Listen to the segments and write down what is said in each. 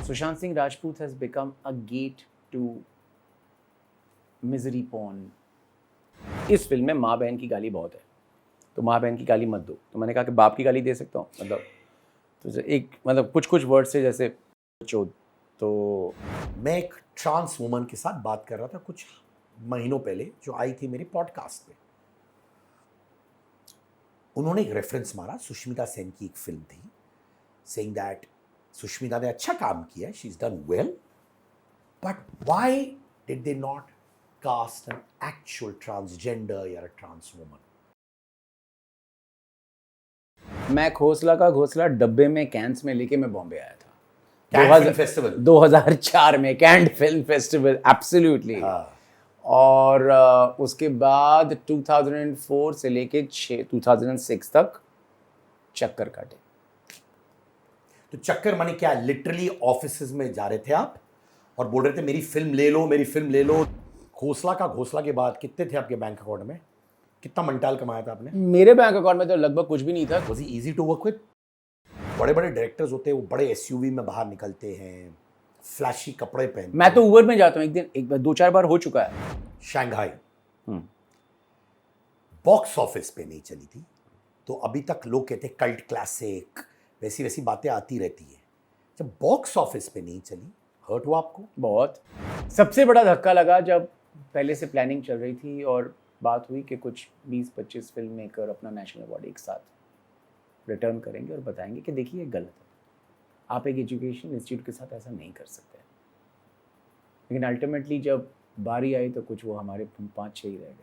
Sushant Singh Rajput has become a gate to misery porn. इस film में माँ बहन की गाली बहुत है, तो माँ बहन की गाली मत दो। तो मैंने कहा कि बाप की गाली दे सकता हूँ, मतलब तो एक मतलब कुछ वर्ड से जैसे चोद। तो मैं एक ट्रांस वुमन के साथ बात कर रहा था कुछ महीनों पहले, जो आई थी मेरे पॉडकास्ट पे। उन्होंने एक रेफरेंस मारा, सुष्मिता सेन की एक फिल्म थी, सेइंग दैट सुष्मिता ने अच्छा काम किया, she is done well, but why did they not cast an actual transgender या ट्रांस वुमन। मैं खोसला का घोसला डब्बे में कैंस में लेके मैं बॉम्बे आया था। कैन फिल्म फेस्टिवल 2004 में कैन फिल्म फेस्टिवल, एब्सोल्युटली। और उसके बाद 2004 से लेके 2006 तक चक्कर काटे। तो चक्कर माने क्या, लिटरली ऑफिसेज में जा रहे थे आप और बोल रहे थे मेरी फिल्म ले लो, मेरी फिल्म ले लो। खोसला का घोसला के बाद कितने थे आपके बैंक अकाउंट में? कितना मंटाल कमाया था आपने? मेरे बैंक अकाउंट में तो लगभग कुछ भी नहीं था। Was he easy to work with? बड़े बड़े डायरेक्टर्स होते हैं, वो बड़े एसयूवी में बाहर निकलते हैं, फ्लैशी कपड़े पहनते। मैं तो उबर में जाता हूँ, एक बार 2-4 बार हो चुका है। शंघाई बॉक्स ऑफिस पे नहीं चली थी, तो अभी तक लोग कहते हैं कल्ट क्लासिक, वैसी वैसी बातें आती रहती है। जब बॉक्स ऑफिस पे नहीं चली, हर्ट हुआ आपको? बहुत। सबसे बड़ा धक्का लगा जब पहले से प्लानिंग चल रही थी और बात हुई कि कुछ 20-25 फिल्म मेकर अपना नेशनल अवार्ड एक साथ रिटर्न करेंगे और बताएंगे कि देखिए ये गलत है, आप एक एजुकेशन इंस्टीट्यूट के साथ ऐसा नहीं कर सकते। लेकिन अल्टीमेटली जब बारी आई तो कुछ वो हमारे 5-6 ही रह गए।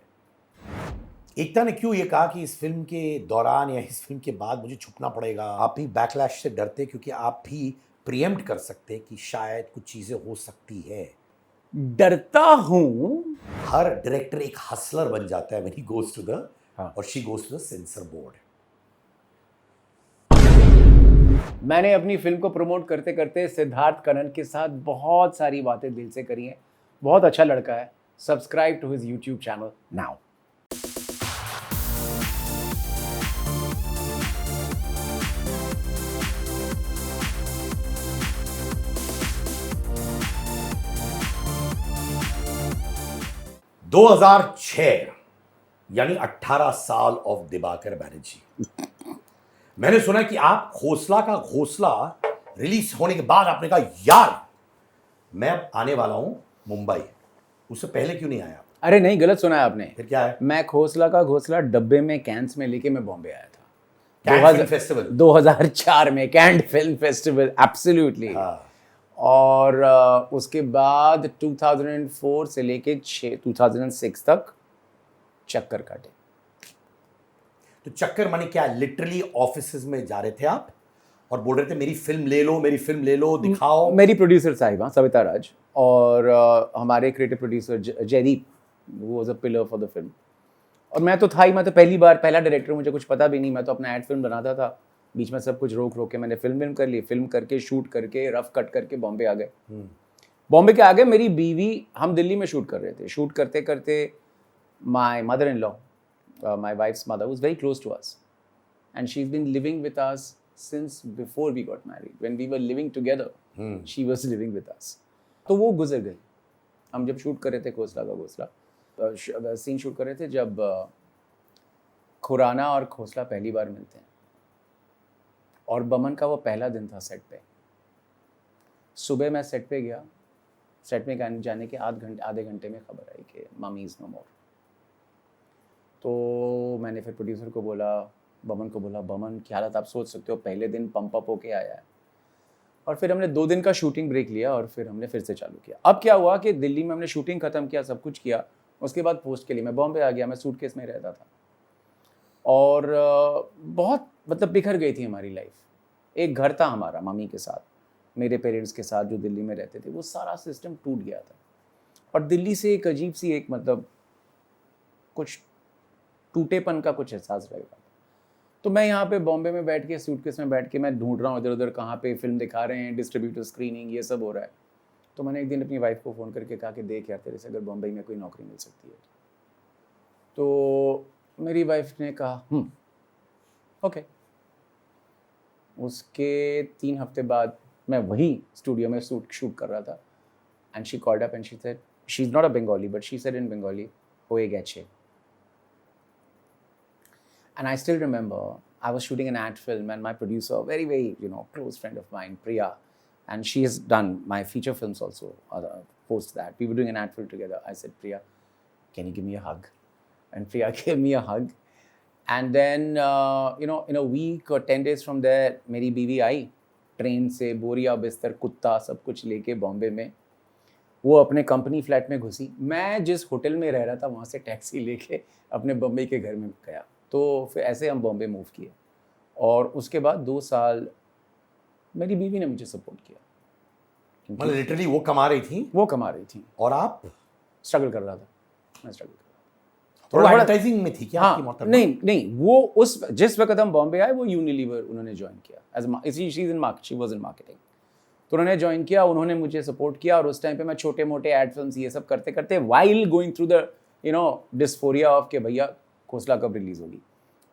एकता ने क्यों ये कहा कि इस फिल्म के दौरान या इस फिल्म के बाद मुझे छुपना पड़ेगा? आप भी बैकलैश से डरते क्योंकि आप भी प्रीएम्प्ट कर सकते कि शायद कुछ चीजें हो सकती है। डरता हूँ। हर डायरेक्टर एक हसलर बन जाता है when he goes to the और she goes to the censor board. मैंने अपनी फिल्म को प्रमोट करते करते सिद्धार्थ कनन के साथ बहुत सारी बातें दिल से करी हैं। बहुत अच्छा लड़का है। Subscribe to his YouTube channel now. दो 2006 यानी 18 साल ऑफ दिबाकर बैनर्जी। मैंने सुना कि आप खोसला का घोसला रिलीज होने के बाद आपने कहा यार मैं अब आने वाला हूं मुंबई। उससे पहले क्यों नहीं आया? अरे नहीं, गलत सुना है आपने। फिर क्या है? मैं खोसला का घोसला डब्बे में कैंस में लेके मैं बॉम्बे आया था। कैन फिल्म फेस्टिवल 2004 में कैन फिल्म फेस्टिवल, एब्सोल्युटली। और उसके बाद 2004 से लेके 2006 तक चक्कर काटे। तो चक्कर माने क्या, लिटरली ऑफिसेज में जा रहे थे आप और बोल रहे थे मेरी फिल्म ले लो, मेरी फिल्म ले लो, दिखाओ। मेरी प्रोड्यूसर साहिबा सविता राज और हमारे क्रिएटिव प्रोड्यूसर जयदीप, वो was a pillar for the film. और मैं तो था ही, मैं तो पहला डायरेक्टर, मुझे कुछ पता भी नहीं। मैं तो अपना एड फिल्म बनाता था, बीच में सब कुछ रोक के मैंने फिल्म कर ली। फिल्म करके, शूट करके, रफ कट करके बॉम्बे आ गए। बॉम्बे के आगे मेरी बीवी, हम दिल्ली में शूट कर रहे थे। शूट करते करते my mother in law, my wife's mother, was very close to us, and she's been living with us since before we got married. When we were living together, she was living with us. तो वो गुजर गई। हम जब shoot कर रहे थे खोसला का घोसला, सीन शूट कर रहे थे जब खुराना और खोसला पहली बार मिलते हैं, और बमन का वो पहला दिन था सेट पे। सुबह मैं सेट पे गया। सेट में जाने के आधे घंटे में खबर आई कि मम्मी इज़ नो मोर। तो मैंने फिर प्रोड्यूसर को बोला, बमन को बोला, बमन की हालत आप सोच सकते हो, पहले दिन पंप अप होके आया है। और फिर हमने 2 दिन का शूटिंग ब्रेक लिया और फिर हमने फिर से चालू किया। अब क्या हुआ कि दिल्ली में हमने शूटिंग ख़त्म किया, सब कुछ किया। उसके बाद पोस्ट के लिए मैं बॉम्बे आ गया। मैं सूटकेस में रहता था और बहुत मतलब बिखर गई थी हमारी लाइफ। एक घर था हमारा मम्मी के साथ, मेरे पेरेंट्स के साथ जो दिल्ली में रहते थे, वो सारा सिस्टम टूट गया था। और दिल्ली से एक अजीब सी एक मतलब कुछ टूटेपन का कुछ एहसास रहेगा। तो मैं यहाँ पे बॉम्बे में बैठ के, सूटकेस में बैठ के मैं ढूंढ रहा हूँ इधर उधर, कहाँ पे फिल्म दिखा रहे हैं, डिस्ट्रीब्यूटर स्क्रीनिंग, ये सब हो रहा है। तो मैंने एक दिन अपनी वाइफ को फ़ोन करके कहा कि देख यार, तेरे से अगर बॉम्बे में कोई नौकरी मिल सकती है। तो मेरी वाइफ ने कहा ओके। उसके 3 हफ्ते बाद मैं वही स्टूडियो में शूट कर रहा था and she called up and she said she is not a Bengali but she said in Bengali होए गेचे. And I still remember I was shooting an ad film and my producer, very, very, close friend of mine, Priya, and she has done my feature films also, post that. We were doing an ad film together. I said, Priya, can you give me a hug? And Priya gave me a hug. And then, in a week or 10 days from there, मेरी बीवी आई train से बोरिया बिस्तर कुत्ता सब कुछ लेके बॉम्बे में. वो अपने कंपनी फ्लैट में घुसी. मैं जिस होटल में रह रहा था वहाँ से टैक्सी लेके अपने बम्बई के घर में गया. तो फिर ऐसे हम बॉम्बे मूव किए और उसके बाद 2 साल मेरी बीवी ने मुझे सपोर्ट किया. मतलब लिटरली वो कमा रही थी और आप स्ट्रगल कर रहा था. मैं स्ट्रगल कर रहा था. थोड़ा एडवर्टाइजिंग में थी क्या आपकी मोहतरमा? नहीं वो उस जिस वक्त हम बॉम्बे आए वो यूनिलीवर उन्होंने ज्वाइन किया शी वाज इन मार्केटिंग. तो उन्होंने ज्वाइन किया, उन्होंने मुझे सपोर्ट किया और उस टाइम पे मैं छोटे मोटे एड फिल्म्स ये सब करते करते while going through the dysphoria of के भैया खोसला कब रिलीज होगी.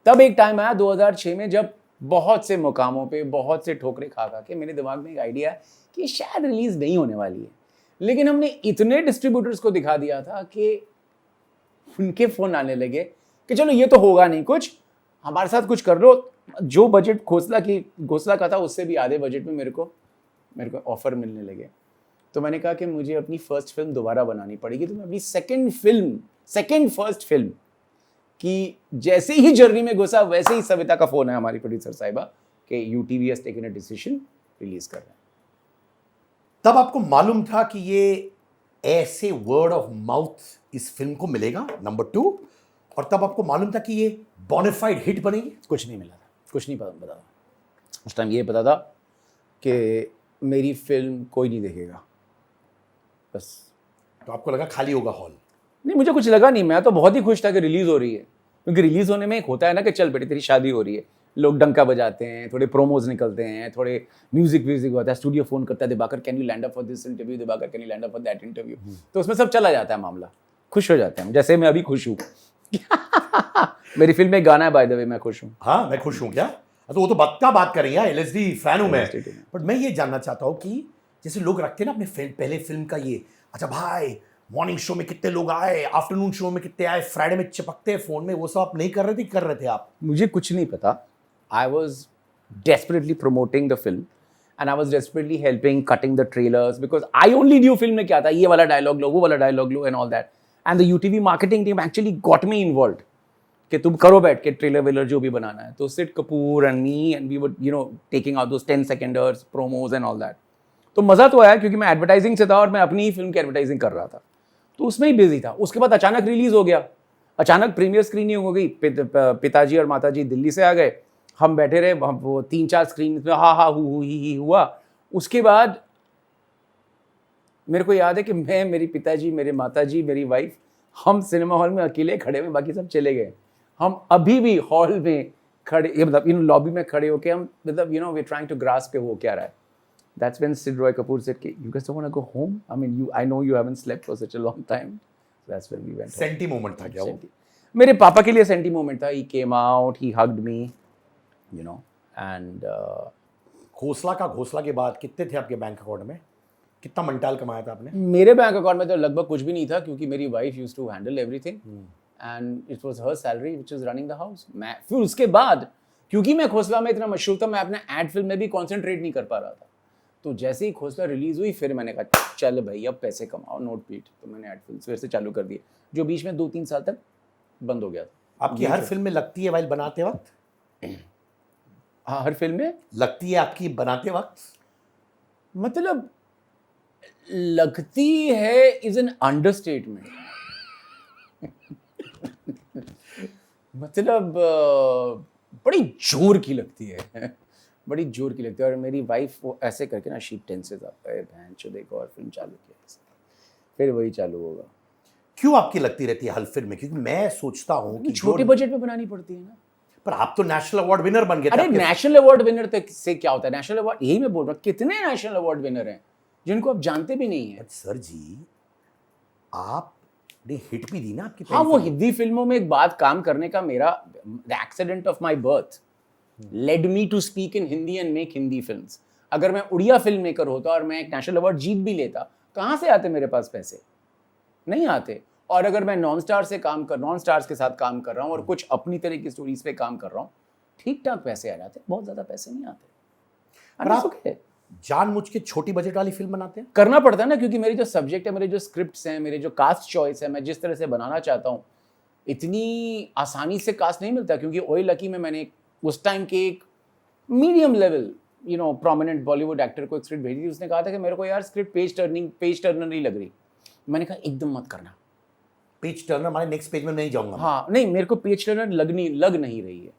तब एक टाइम आया 2006 में जब बहुत से मुकामों पे बहुत से ठोकरे खा के मेरे दिमाग में एक आइडिया है कि शायद रिलीज नहीं होने वाली है. लेकिन हमने इतने डिस्ट्रीब्यूटर्स को दिखा दिया था कि उनके फोन आने लगे कि चलो ये तो होगा नहीं, कुछ हमारे साथ कुछ कर लो. जो बजट घोसला का था उससे भी आधे बजट में मेरे को ऑफर मिलने लगे. तो मैंने कहा कि मुझे अपनी फर्स्ट फिल्म दोबारा बनानी पड़ेगी. तो मैं अपनी सेकंड फर्स्ट फिल्म कि जैसे ही जर्नी में घुसा वैसे ही सविता का फोन है हमारी प्रोड्यूसर साहिबा कि UTV has taken a decision release कर रहे हैं. तब आपको मालूम था कि ये ऐसे वर्ड ऑफ माउथ इस फिल्म को मिलेगा नंबर 2, और तब आपको मालूम था कि ये बोनाफाइड हिट बनेगी? कुछ नहीं मिला था, कुछ नहीं पता था. उस टाइम ये पता था कि मेरी फिल्म कोई नहीं देखेगा बस. तो आपको लगा खाली होगा हॉल? नहीं, मुझे कुछ लगा नहीं. मैं तो बहुत ही खुश था कि रिलीज हो रही है, क्योंकि रिलीज होने में एक होता है ना कि चल बेटे तेरी शादी हो रही है, लोग डंका बजाते हैं, थोड़े प्रोमोज निकलते हैं, थोड़े म्यूजिक होता है, स्टूडियो फोन करता है Dibakar can you land up for this interview, Dibakar can you land up for that interview. तो उसमें सब चला जाता है मामला, खुश हो जाते हैं जैसे मैं अभी खुश हूँ. मेरी फिल्म में गाना है बाय द वे, मैं खुश हूँ. हाँ मैं खुश हूँ क्या? तो वो तो बात करेंगे, एलएसडी फैन हूँ मैं. बट मैं ये जानना चाहता हूँ कि जैसे लोग रखते हैं ना अपने पहले फिल्म का ये, अच्छा भाई मॉर्निंग शो में कितने लोग आए, आफ्टरनून शो में कितने आए, फ्राइडे में चिपकते हैं फोन में, वो सब आप नहीं कर रहे थे आप? मुझे कुछ नहीं पता. I was desperately promoting the film and I was desperately helping cutting the trailers because I only knew film में क्या था, ये वाला डायलॉग लो, वो वाला डायलॉग लो and all that. And the UTV marketing team actually got me involve कि तुम करो बैठ के ट्रेलर वेलर जो भी बनाना है. तो Sid Kapoor and me and we were taking out those 10 seconders promos and all that. तो मज़ा तो आया क्योंकि मैं एडवर्टाइजिंग से था और मैं अपनी ही फिल्म की एडवर्टाइजिंग कर रहा था, तो उसमें ही बिजी था. उसके बाद अचानक रिलीज हो गया, अचानक प्रीमियर स्क्रीनिंग हो गई. पिताजी और माताजी दिल्ली से आ गए, हम बैठे रहे, हम वो 3-4 स्क्रीन में हा हु ही हुआ. उसके बाद मेरे को याद है कि मैं, मेरे पिताजी, मेरे माताजी, मेरी वाइफ, हम सिनेमा हॉल में अकेले खड़े हुए, बाकी सब चले गए. हम अभी भी हॉल में खड़े, मतलब लॉबी में खड़े होके हम मतलब we are trying to grasp के वो क्या रहा है. That's when Sid Roy Kapoor said, "You guys don't want to go home? I mean, I know you haven't slept for such a long time." So that's when we went. Senti moment था क्या वो? मेरे पापा के लिए senti moment था. He came out, he hugged me, and घोसला के बाद कितने थे आपके बैंक अकाउंट में? कितना मंटाल कमाया था आपने? मेरे बैंक अकाउंट में तो लगभग कुछ भी नहीं था क्योंकि मेरी wife used to handle everything and it was her salary which was running the house. मैं फिर उसके बाद क्योंकि मैं खोसला में इतना मशहूर था, मैं अपने एड फिल्म में भी कॉन्सेंट्रेट नहीं कर पा रहा था. तो जैसे ही खोसला रिलीज हुई फिर मैंने कहा चल भाई अब पैसे कमाओ, नोट पीट. तो मैंने एड फिल्म फिर से चालू कर दिए, जो बीच में 2-3 साल तक बंद हो गया था. आपकी हर फिल्म में लगती है वाइल बनाते वक्त? हाँ, हर फिल्म में लगती है आपकी बनाते वक्त? मतलब लगती है इज एन अंडरस्टेटमेंट. मतलब बड़ी जोर की लगती है, बड़ी जोर की लगती है. और मेरी वाइफ वो ऐसे करके ना शी टेंसेस अप है, बहन चोद एक और फिल्म चालू किया, फिर वही चालू होगा. क्यों आपकी लगती रहती है हर फिल्म में? क्योंकि मैं सोचता हूँ कि छोटे बजट में बनानी पड़ती है ना. पर आप तो नेशनल अवार्ड विनर बन गए थे. अरे नेशनल अवार्ड विनर से क्या होता है? नेशनल अवार्ड, यही मैं बोल रहा हूँ, कितने नेशनल अवार्ड विनर हैं जिनको आप जानते भी नहीं है. सर जी आपने हिट भी दी ना आपकी. हाँ, वो हिंदी फिल्मों में एक बात काम करने का मेरा the accident of my birth led me to speak in Hindi and make Hindi films. अगर मैं उड़िया फिल्म मेकर होता और मैं एक नेशनल अवार्ड जीत भी लेता, कहाँ से आते मेरे पास पैसे? नहीं आते। और अगर मैं नॉन स्टार्स के साथ काम कर रहा हूँ और कुछ अपनी तरह की स्टोरीज पे काम कर रहा हूँ, ठीक ठाक पैसे आ जाते, बहुत ज्यादा पैसे नहीं आते। पर आप जानबूझ के छोटी बजट वाली फिल्म बनाते हैं? करना पड़ता है ना, क्योंकि मेरी जो सब्जेक्ट है, मेरे जो स्क्रिप्ट्स हैं, मेरे जो कास्ट चॉइस है, मैं जिस तरह से बनाना चाहता हूँ, इतनी आसानी से कास्ट नहीं मिलता। क्योंकि ओए लकी में मैंने उस टाइम के एक medium level prominent Bollywood actor को एक स्क्रिप्ट भेजी थी। उसने कहा था कि मेरे को यार स्क्रिप्ट पेज टर्नर नहीं लग रही। मैंने कहा एकदम मत करना। पेज टर्नर माने नेक्स्ट पेज में नहीं जाऊंगा। हाँ, नहीं, मेरे को पेज टर्नर लग नहीं रही है।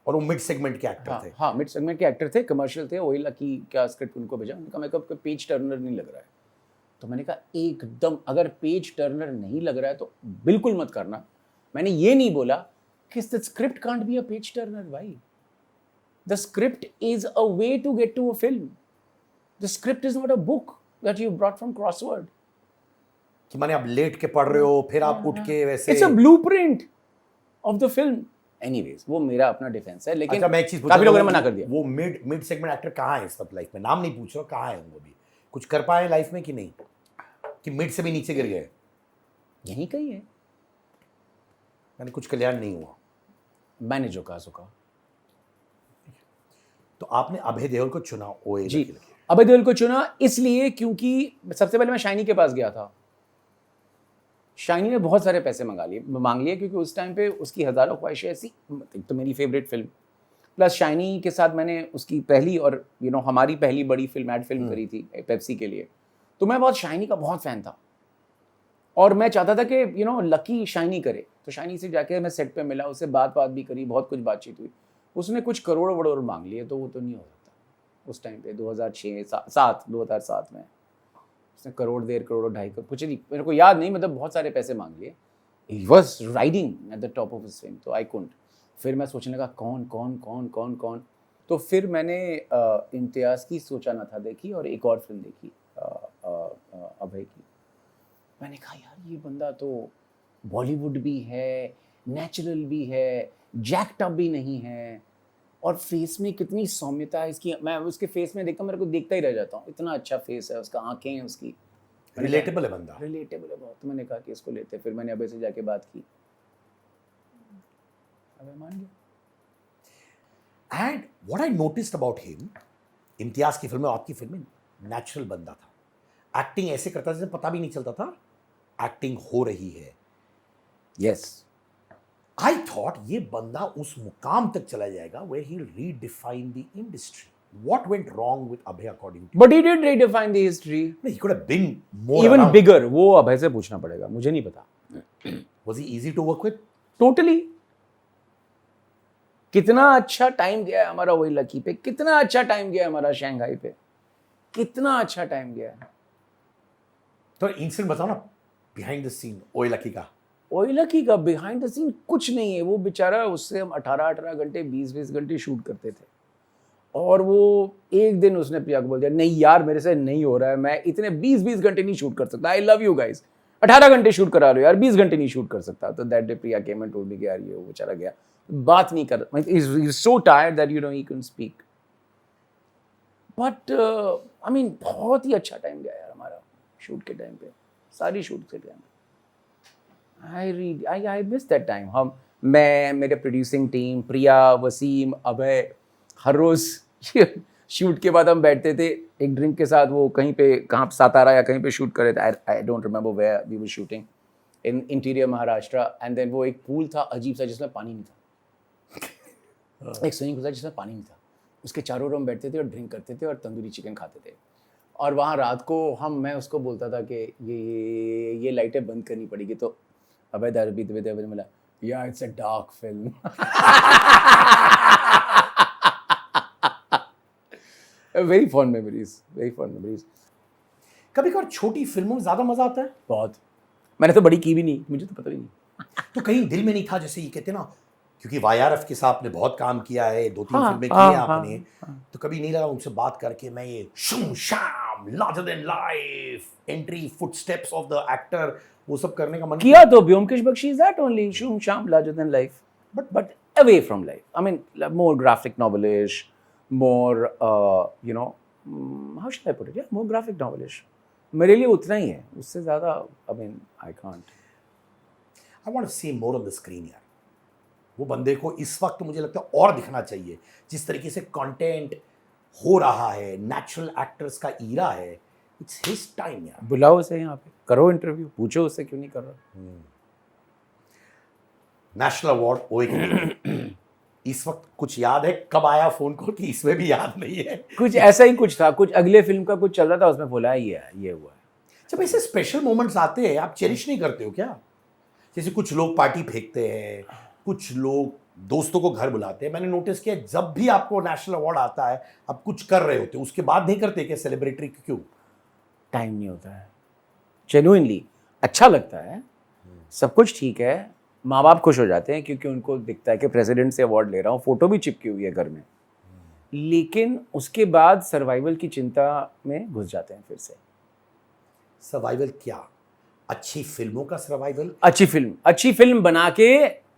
और वो मिड सेगमेंट के एक्टर थे। हाँ, मिड सेगमेंट के एक्टर थे, कमर्शियल थे। ओए लकी क्या स्क्रिप्ट उनको भेजा, उनका मेरे को पेज टर्नर नहीं लग रहा है। तो मैंने कहा एकदम, अगर पेज टर्नर नहीं लग रहा है तो बिल्कुल मत करना। मैंने ये नहीं बोला कि the script can't be a page turner भाई। The script is a way to get to a film. The script is not a book that you brought from Crossword. कि माने आप लेट के पढ़ रहे हो, फिर आप उठ के वैसे। It's a blueprint of the film. Anyways, वो मेरा अपना डिफेंस है। लेकिन अच्छा, मैं एक चीज काफी लोगों ने मना कर दिया। वो मिड सेगमेंट एक्टर कहाँ है इस वक्त लाइफ में? नाम नहीं पूछ रहा, कहाँ है वो? भी कुछ कर पाए लाइफ में कि नहीं, कि मिड से भी नीचे गिर गए? यहीं कहीं है। यानी कुछ कल्याण नहीं हुआ। मैंने जो कहा सो कहा। तो आपने अभय देओल को चुना ओए जी, लकी? अभय देओल को चुना इसलिए क्योंकि सबसे पहले मैं शाइनी के पास गया था। शाइनी ने बहुत सारे पैसे मांग लिए क्योंकि उस टाइम पे उसकी हज़ारों ख्वाहिशें ऐसी, तो मेरी फेवरेट फिल्म, प्लस शाइनी के साथ मैंने उसकी पहली और हमारी पहली बड़ी फिल्म, एड फिल्म करी थी पेप्सी के लिए। तो मैं बहुत शाइनी का बहुत फ़ैन था और मैं चाहता था कि लकी शाइनी करे। तो शाइनी से जाके मैं सेट पे मिला, उससे बात भी करी, बहुत कुछ बातचीत हुई। उसने कुछ करोड़ मांग लिए, तो वो तो नहीं हो सकता उस टाइम पे। 2007 में उसने करोड़, 1.5 करोड़, 2.5 करोड़, कुछ नहीं, मेरे को याद नहीं, मतलब बहुत सारे पैसे मांग लिए। He was riding at the top of his fame, तो आई कुंट। फिर मैं सोचने लगा कौन। तो फिर मैंने इम्तियाज़ की सोचा ना था देखी और एक और फिल्म देखी अभय की। मैंने कहा यार ये बंदा तो बॉलीवुड भी है, नेचुरल भी है, जैक्ट अप भी नहीं है, और फेस में कितनी सौम्यता है इसकी। मैं उसके फेस में देखता हूँ, मेरे को देखता ही रह जाता हूँ, इतना अच्छा फेस है उसका, आंखें हैं उसकी, रिलेटेबल है बंदा, रिलेटेबल है बहुत। तो मैंने कहा कि इसको लेते। फिर मैंने अभय से जाके बात की, अभय मान गया। And what I noticed about him, Imtiaz की फिल्म में, आपकी फिल्म में नेचुरल बंदा था। एक्टिंग ऐसे करता जैसे पता भी नहीं चलता था एक्टिंग हो रही है। यस, आई थॉट ये बंदा उस मुकाम तक चला जाएगा where he'll redefine the industry. What went wrong with Abhay according to you? but he did redefine the history. He could have been more even around. bigger. वो अभय से पूछना पड़ेगा, मुझे नहीं पता। Was he easy to work with? Totally. कितना अच्छा time गया है हमारा वही लकी पे, कितना अच्छा टाइम गया है हमारा शंघाई पे, कितना अच्छा टाइम गया है। तो इंसिडेंट बताओ ना बिहाइंड द सीन ओए लकी का। ओए लकी का बिहाइंड द सीन कुछ नहीं है। वो बेचारा, उससे हम 18 घंटे 20 घंटे शूट करते थे, और वो एक दिन उसने प्रिया को बोल दिया, नहीं यार मेरे से नहीं हो रहा है, मैं इतने 20 घंटे नहीं शूट कर सकता, आई लव यू गाइस, 18 घंटे शूट करा लो यार, 20 घंटे नहीं शूट कर सकता। तो that day Priya came and told me कि यार ये वो चला गया, बात नहीं कर, he's so tired that he couldn't speak. But I mean बहुत ही अच्छा टाइम गया यार हमारा शूट के टाइम पे, सारी शूट के टाइम पे। I miss that time. हम, मैं, मेरे प्रोड्यूसिंग टीम, प्रिया, वसीम, अभय, हर रोज शूट के बाद हम बैठते थे एक ड्रिंक के साथ, वो कहीं पे, कहाँ, सातारा या कहीं पे शूट कर रहे थे। I don't remember where we were shooting, in interior Maharashtra. And then वो एक पूल था अजीब सा जिसमें पानी नहीं था, एक स्विमिंग पूल था जिसमें पानी नहीं था, उसके चारों ओर हम बैठते थे और ड्रिंक करते थे और तंदूरी चिकन खाते थे। और वहाँ रात को मैं उसको बोलता था कि ये लाइटें बंद करनी पड़ेगी। तो अभय दारू पीते पीते मिला, या it's a dark film. Very fond memories, very fond memories. कभी कभार छोटी फिल्मों में ज्यादा मजा आता है। बहुत। मैंने तो बड़ी की भी नहीं, मुझे तो पता भी नहीं। तो कहीं दिल में नहीं था, जैसे ये कहते ना, क्योंकि वाईआरएफ के साथ आपने बहुत काम किया है, 2-3 फिल्में की हैं आपने, तो कभी नहीं लगा उनसे बात करके मैं ये शूम शाम larger than life entry footsteps of the actor, वो सब करने का मन किया? तो Byomkesh Bakshi is that only, शूम शाम larger than life, but away from life. I mean more graphic novelish, more how should I put it, yeah, more graphic novelish. मेरे लिए उतना ही है, उससे ज़्यादा I mean I can't. I want to see more on the screen यार। वो बंदे को इस वक्त मुझे लगता है और दिखना चाहिए, जिस तरीके से कंटेंट हो रहा है, नेचुरल एक्टर्स का ईरा है, इट्स हिज टाइम यार। बुलाओ उसे यहाँ पे, करो इंटरव्यू, पूछो उससे क्यों नहीं कर रहा। नेशनल अवार्ड ओए इस वक्त कुछ याद है कब आया फोन कॉल कि इसमें भी याद नहीं है? कुछ ऐसा ही कुछ था, कुछ अगले फिल्म का कुछ चल रहा था, उसमें बोला ये हुआ है। जब ऐसे स्पेशल मोमेंट्स आते हैं आप चेरिश नहीं करते हो क्या? जैसे कुछ लोग पार्टी फेंकते हैं, कुछ लोग दोस्तों को घर बुलाते हैं। मैंने नोटिस किया जब भी आपको नेशनल अवार्ड आता है आप कुछ कर रहे होते हो, उसके बाद नहीं करते क्या सेलिब्रेटरी? क्यों? टाइम नहीं होता है। जेन्युइनली अच्छा लगता है, सब कुछ ठीक है, माँ बाप खुश हो जाते हैं क्योंकि उनको दिखता है कि प्रेसिडेंट से अवार्ड ले रहा हूँ, फोटो भी चिपकी हुई है घर में, लेकिन उसके बाद सर्वाइवल की चिंता में घुस जाते हैं फिर से। सर्वाइवल क्या? अच्छी फिल्मों का सर्वाइवल? अच्छी फिल्म बना के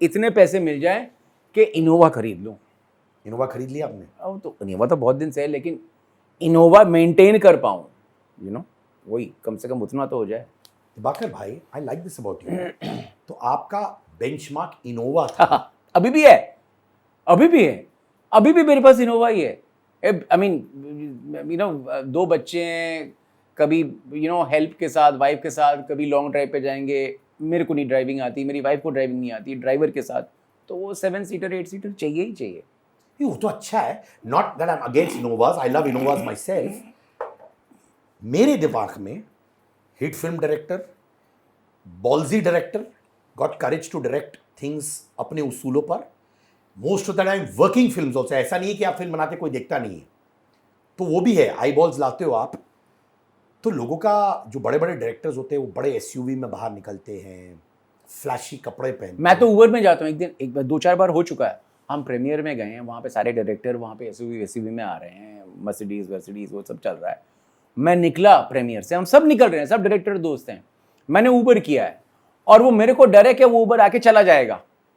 इतने पैसे मिल जाए कि इनोवा खरीद लूँ। इनोवा खरीद लिया आपने? अब तो इनोवा तो बहुत दिन से है, लेकिन इनोवा मेंटेन कर पाऊँ, वही कम से कम उतना तो हो जाए। दिबाकर भाई, I like this about you. तो आपका बेंचमार्क इनोवा था? अभी भी है, अभी भी मेरे पास इनोवा ही है। आई मीन दो बच्चे हैं, कभी हेल्प के साथ, वाइफ के साथ कभी लॉन्ग ड्राइव पे जाएंगे, मेरे को नहीं ड्राइविंग आती, मेरी वाइफ को ड्राइविंग नहीं आती, ड्राइवर के साथ, तो वो 7 सीटर 8 सीटर चाहिए ही चाहिए। वो तो अच्छा है, not that I am against Innovas, I love Innovas myself. मेरे दिमाग में hit film director, ballsy director, got courage to direct things अपने उसूलों पर, most of the time working films also. ऐसा नहीं है कि आप फिल्म बनाते कोई देखता नहीं है, तो वो भी है, आई बॉल्स लाते हो आप। तो लोगों का जो बड़े बड़े डायरेक्टर्स होते हैं वो बड़े एसयूवी में बाहर निकलते हैं, फ्लैशी कपड़े पहनते। मैं तो ऊबर में जाता हूँ, एक बार 2-4 बार हो चुका है, हम प्रीमियर में गए हैं, वहाँ पे सारे डायरेक्टर वहाँ पे एसयूवी में आ रहे हैं, मर्सिडीज वो सब चल रहा है। मैं निकला प्रीमियर से, हम सब निकल रहे हैं, सब डायरेक्टर दोस्त हैं, मैंने ऊबर किया है और वो मेरे को डर है कि वो ऊबर आके चला जाएगा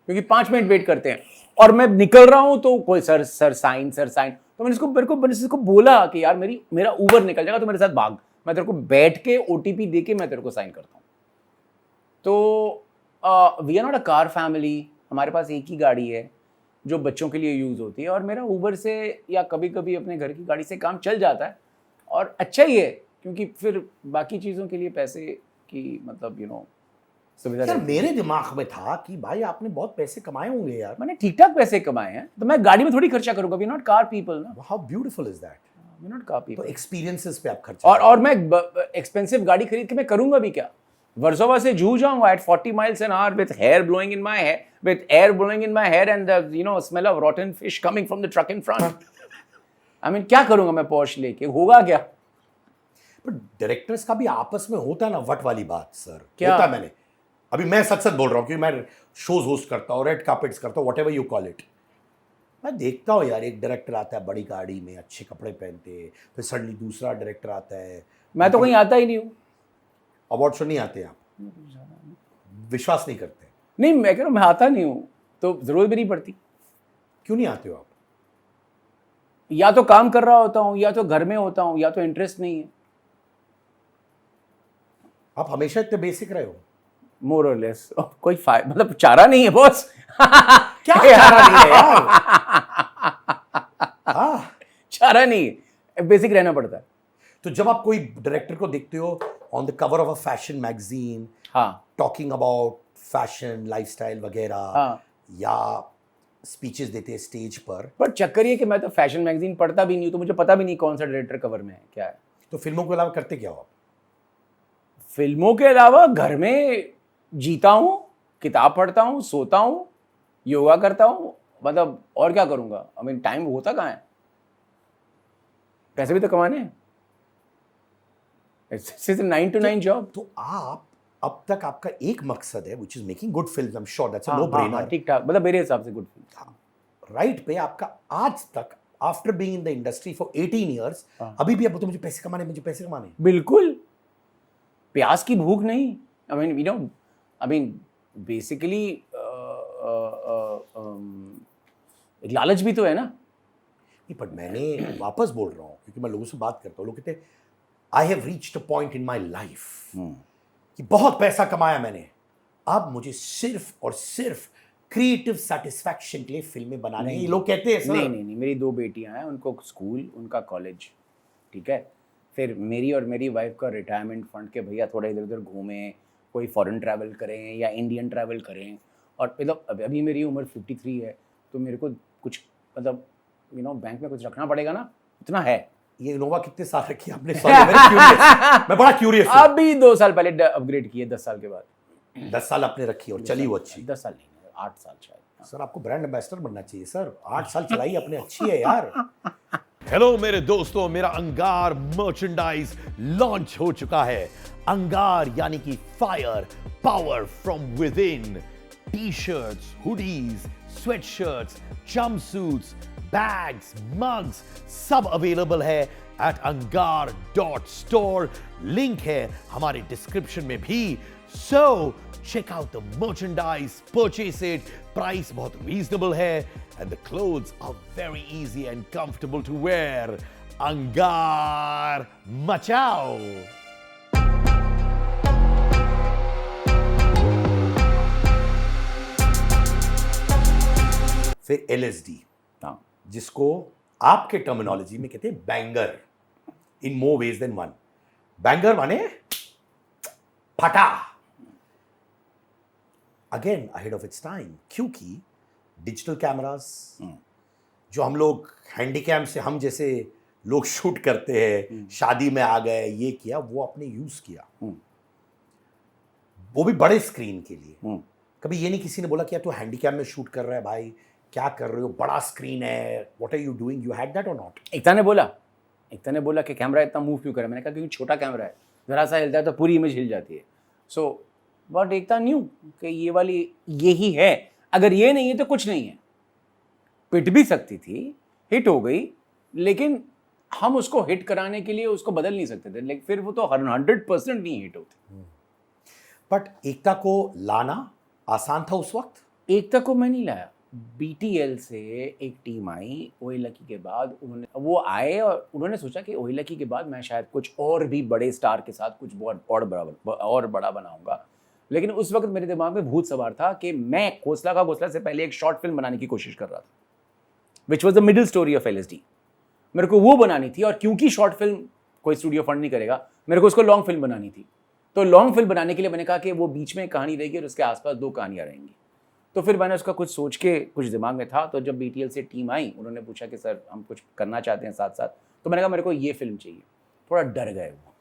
क्योंकि 5 मिनट वेट करते हैं, और मैं निकल रहा हूँ तो कोई सर साइन। तो मैंने इसको बोला कि यार मेरा ऊबर निकल जाएगा तो मेरे साथ भाग, मैं तेरे को बैठ के ओटीपी दे के मैं तेरे को साइन करता हूँ। तो we are not a car family, हमारे पास एक ही गाड़ी है जो बच्चों के लिए यूज़ होती है, और मेरा ऊबर से या कभी कभी अपने घर की गाड़ी से काम चल जाता है, और अच्छा ही है क्योंकि फिर बाकी चीज़ों के लिए पैसे की मतलब सुविधा। यार मेरे दिमाग में था कि भाई आपने बहुत पैसे कमाए होंगे यार। मैंने ठीक ठाक पैसे कमाए हैं, तो मैं गाड़ी में थोड़ी खर्चा करूंगा, वी नॉट कार पीपल ना। How beautiful is that, we not car people. तो एक्सपीरियंसेस पे आप खर्चा और मैं एक्सपेंसिव गाड़ी खरीद के मैं करूंगा भी क्या? वर्सोवा से जू जाऊंगा eight 40 miles an hour with air blowing in my hair and the smell of rotten fish coming from the truck in front. I mean क्या करूंगा मैं पोर्श लेके, होगा क्या? पर डायरेक्टर्स का भी आपस में होता है ना वट वाली बात सर। क्या? होता मैंने अभी मैं सच बोल रहा हूँ क्योंकि मैं शोज होस्ट करता हूँ, रेड कार्पेट्स करता हूँ, व्हाटएवर यू कॉल इट। मैं देखता हूँ यार, एक डायरेक्टर आता है बड़ी गाड़ी में, अच्छे कपड़े पहनते, फिर सडनली दूसरा डायरेक्टर आता है। मैं तो कहीं आता ही नहीं हूँ, अवार्ड शो नहीं आते आप, विश्वास नहीं करते? नहीं, मैं कह रहा हूँ मैं आता नहीं हूँ, तो जरूरत भी नहीं पड़ती। क्यों नहीं आते हो आप? या तो काम कर रहा होता हूँ, या तो घर में होता हूँ, या तो इंटरेस्ट नहीं है। आप हमेशा इतने बेसिक रहे हो? मोर और लेस, कोई मतलब चारा नहीं है बॉस। क्या चारा नहीं है यार? हाँ, चारा नहीं है, बेसिक रहना पड़ता है। तो जब आप कोई डायरेक्टर को देखते हो on the cover of a fashion magazine, हाँ, टॉकिंग अबाउट फैशन लाइफस्टाइल वगैरह, हाँ, या स्पीचेस देते हैं स्टेज पर चक्कर ये कि मैं तो फैशन मैगजीन पढ़ता भी नहीं हूँ, तो मुझे पता भी नहीं कौन सा डायरेक्टर कवर में है, क्या है। तो फिल्मों के अलावा करते क्या हो आप? फिल्मों के अलावा घर में जीता हूँ, किताब पढ़ता हूँ, सोता हूँ, योगा करता हूँ, मतलब और क्या करूँगा? आई मीन टाइम होता कहाँ है, पैसे भी तो कमाने हैं। It's 9 to 9 job. तो आप अब तक आपका एक मकसद है which is making good films, I am sure that's a हाँ, नो हाँ, ब्रेनर। ठीक ठाक, मतलब मेरे हिसाब से गुड फिल्म। राइट पे आपका आज तक after being in the industry for 18 years, अभी भी अब तो मुझे पैसे कमाने, मुझे पैसे कमाने। बिल्कुल, प्यास की भूख नहीं। आई मीन बेसिकली एक लालच भी तो है ना। नहीं, पर मैंने वापस बोल रहा हूँ क्योंकि मैं लोगों से बात करता हूँ, लोग कहते हैं I have reached a point in my life कि बहुत पैसा कमाया मैंने, अब मुझे सिर्फ और सिर्फ क्रिएटिव सेटिस्फैक्शन के लिए फिल्में बनानी है, ये लोग कहते हैं सर। नहीं नहीं नहीं, मेरी 2 बेटियां हैं, उनको स्कूल, उनका कॉलेज, ठीक है। फिर मेरी और मेरी वाइफ का रिटायरमेंट फंड के भैया थोड़ा इधर उधर घूमें, कोई फॉरेन ट्रैवल करें या इंडियन ट्रैवल करें। और मतलब अभी मेरी उम्र 53 है, तो मेरे को कुछ मतलब बैंक में कुछ रखना पड़ेगा ना, इतना है। ये इनोवा कितने साल रखी है आपने? Sorry, very curious. मैं बड़ा क्यूरियस हूं। अभी 2 साल पहले अपग्रेड किए, 10 साल के बाद। 10 साल आपने रखी और चली वो अच्छी? 10 साल नहीं, 8 साल शायद। सर आपको ब्रांड एम्बेसडर बनना चाहिए सर, 8 साल चलाई अपने, अच्छी है यार। हेलो मेरे दोस्तों, मेरा अंगार मर्चेंडाइज लॉन्च हो चुका है। अंगार यानी कि fire power from within. T shirts, hoodies, sweatshirts, jumpsuits, bags, mugs सब अवेलेबल है एट angar.store। लिंक है हमारे डिस्क्रिप्शन में भी। सो check out the merchandise, purchase it. Price बहुत reasonable है and the clothes are very easy and comfortable to wear. अंगार मचाओ। फिर LSD, हाँ, जिसको आपके टर्मिनोलॉजी में कहते हैं banger, in more ways than one. Banger माने फटा, again ahead of its time, क्योंकि डिजिटल कैमरास जो हम लोग हैंडीकैम से हम जैसे लोग शूट करते हैं, शादी में आ गए, ये किया, वो आपने यूज किया, वो भी बड़े स्क्रीन के लिए। कभी ये नहीं किसी ने बोला कि यार तू हैंडीकैम में शूट कर रहा है भाई, क्या कर रहे हो, बड़ा स्क्रीन है, what are you doing, you had that और नॉट? एकता ने बोला कि कैमरा इतना मूव क्यों कर रहा है। मैंने कहा क्योंकि छोटा कैमरा है, जरा सा हिलता है तो पूरी इमेज हिल जाती है। सो बट एकता न्यू कि ये वाली यही है, अगर ये नहीं है तो कुछ नहीं है। पिट भी सकती थी, हिट हो गई, लेकिन हम उसको हिट कराने के लिए उसको बदल नहीं सकते थे, लेकिन फिर वो तो 100% नहीं हिट होती। बट एकता को लाना आसान था उस वक्त? एकता को मैं नहीं लाया, BTL से एक टीम आई ओएलकी के बाद, वो आए और उन्होंने सोचा कि ओएलकी के बाद मैं शायद कुछ और भी बड़े स्टार के साथ कुछ बहुत और बड़ा बनाऊंगा। लेकिन उस वक्त मेरे दिमाग में भूत सवार था कि मैं घोंसला से पहले एक शॉर्ट फिल्म बनाने की कोशिश कर रहा था, which was the middle story of LSD। मेरे को वो बनानी थी, और क्योंकि शॉर्ट फिल्म कोई स्टूडियो फंड नहीं करेगा, मेरे को उसको लॉन्ग फिल्म बनानी थी। तो लॉन्ग फिल्म बनाने के लिए मैंने कहा कि वो बीच में कहानी रहेगी और उसके आसपास 2 कहानियाँ रहेंगी। तो फिर मैंने उसका कुछ सोच के कुछ दिमाग में था। तो जब BTL से टीम आई, उन्होंने पूछा कि सर हम कुछ करना चाहते हैं साथ साथ, तो मैंने कहा मेरे को ये फिल्म चाहिए। थोड़ा डर गए वो,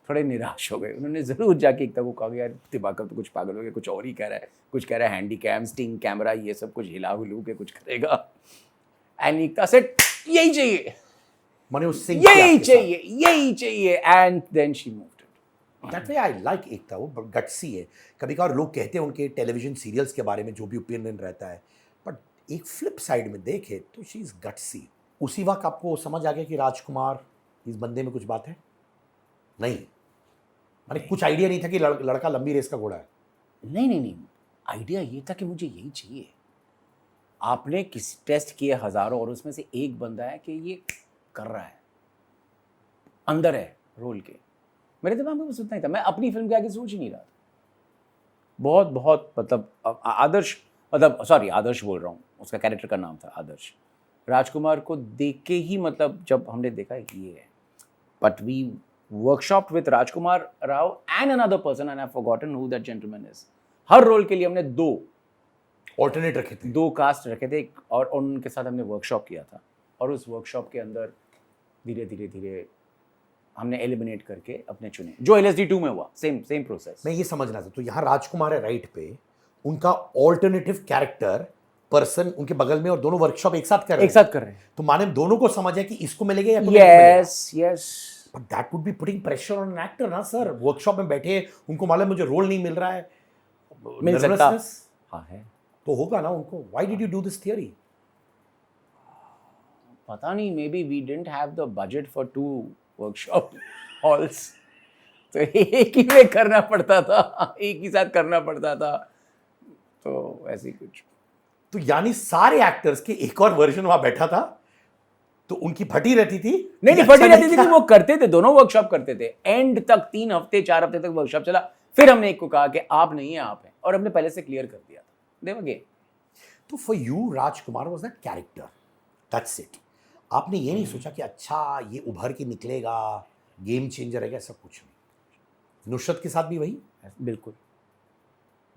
थोड़े निराश हो गए। उन्होंने ज़रूर जाके एकता को कहा यार दिमाग का तो कुछ पागल हो गया, कुछ और ही कह रहा है, कुछ कह रहा है हैंडीकैम, स्टिंग कैमरा, ये सब कुछ हिला हुलू के कुछ करेगा। एंड एकता से यही चाहिए, माने उससे यही चाहिए, and then she moved. That way I like Ekta, वो गट्सी है। कभी कभार लोग कहते हैं उनके टेलीविजन सीरियल्स के बारे में जो भी ओपिनियन रहता है, बट एक फ्लिप साइड में देखे तो शी इज गट्सी। उसी वक्त आपको समझ आ गया कि राजकुमार इस बंदे में कुछ बात है? नहीं, माने कुछ आइडिया नहीं था कि लड़का लंबी रेस का घोड़ा है? नहीं, आइडिया ये था कि मुझे यही चाहिए। आपने किसी टेस्ट किए हजारों और उसमें से एक बंदा है कि ये कर रहा है, अंदर है रोल के। मेरे दिमाग में बस उतना ही था, मैं अपनी फिल्म के आगे सोच ही नहीं रहा था। बहुत मतलब आदर्श बोल रहा हूँ, उसका कैरेक्टर का नाम था आदर्श। राजकुमार को देख के ही मतलब जब हमने देखा ये है, but we workshop with Rajkumar Rao and another person and I have forgotten who that gentleman is. हर रोल के लिए हमने 2 ऑल्टरनेट रखे थे, 2 कास्ट रखे थे, और उनके साथ हमने वर्कशॉप किया था। और उस वर्कशॉप के अंदर धीरे धीरे हमने एलिमिनेट करके अपने चुने, जो LSD 2 में हुआ, सेम प्रोसेस। मैं ये समझना था, तो यहाँ राजकुमार है राइट पे, उनका ऑल्टरनेटिव कैरेक्टर पर्सन उनके बगल में, और दोनों वर्कशॉप एक साथ कर रहे हैं। तो माने दोनों को समझ है कि इसको मिलेगा या तुम्हें yes. But that would be putting pressure on an actor ना सर। वर्कशॉप में बैठे, उनको मालूम मुझे रोल नहीं मिल रहा है, मिल सकता हाँ है तो होगा ना उनको। Why did you do this theory? पता नहीं, maybe we didn't have the budget for 2 workshop halls, तो एक ही में करना पड़ता था, एक ही साथ करना पड़ता था, तो ऐसे ही कुछ। तो यानी सारे एक्टर्स के एक और वर्जन वहां बैठा था, तो उनकी फटी रहती थी? नहीं ये फटी अच्छा रहती थी किया? कि वो करते थे, दोनों वर्कशॉप करते थे, एंड तक 3 हफ्ते 4 हफ्ते तक वर्कशॉप चला। फिर हमने एक को कहा कि आप नहीं है, आप हैं, और हमने पहले से क्लियर कर दिया था। दे वर गेम। तो for you Rajkumar was that character, that's it. आपने ये नहीं सोचा कि अच्छा ये उभर के निकलेगा, गेम चेंजर है, ऐसा कुछ नहीं। नुसरत के साथ भी वही? बिल्कुल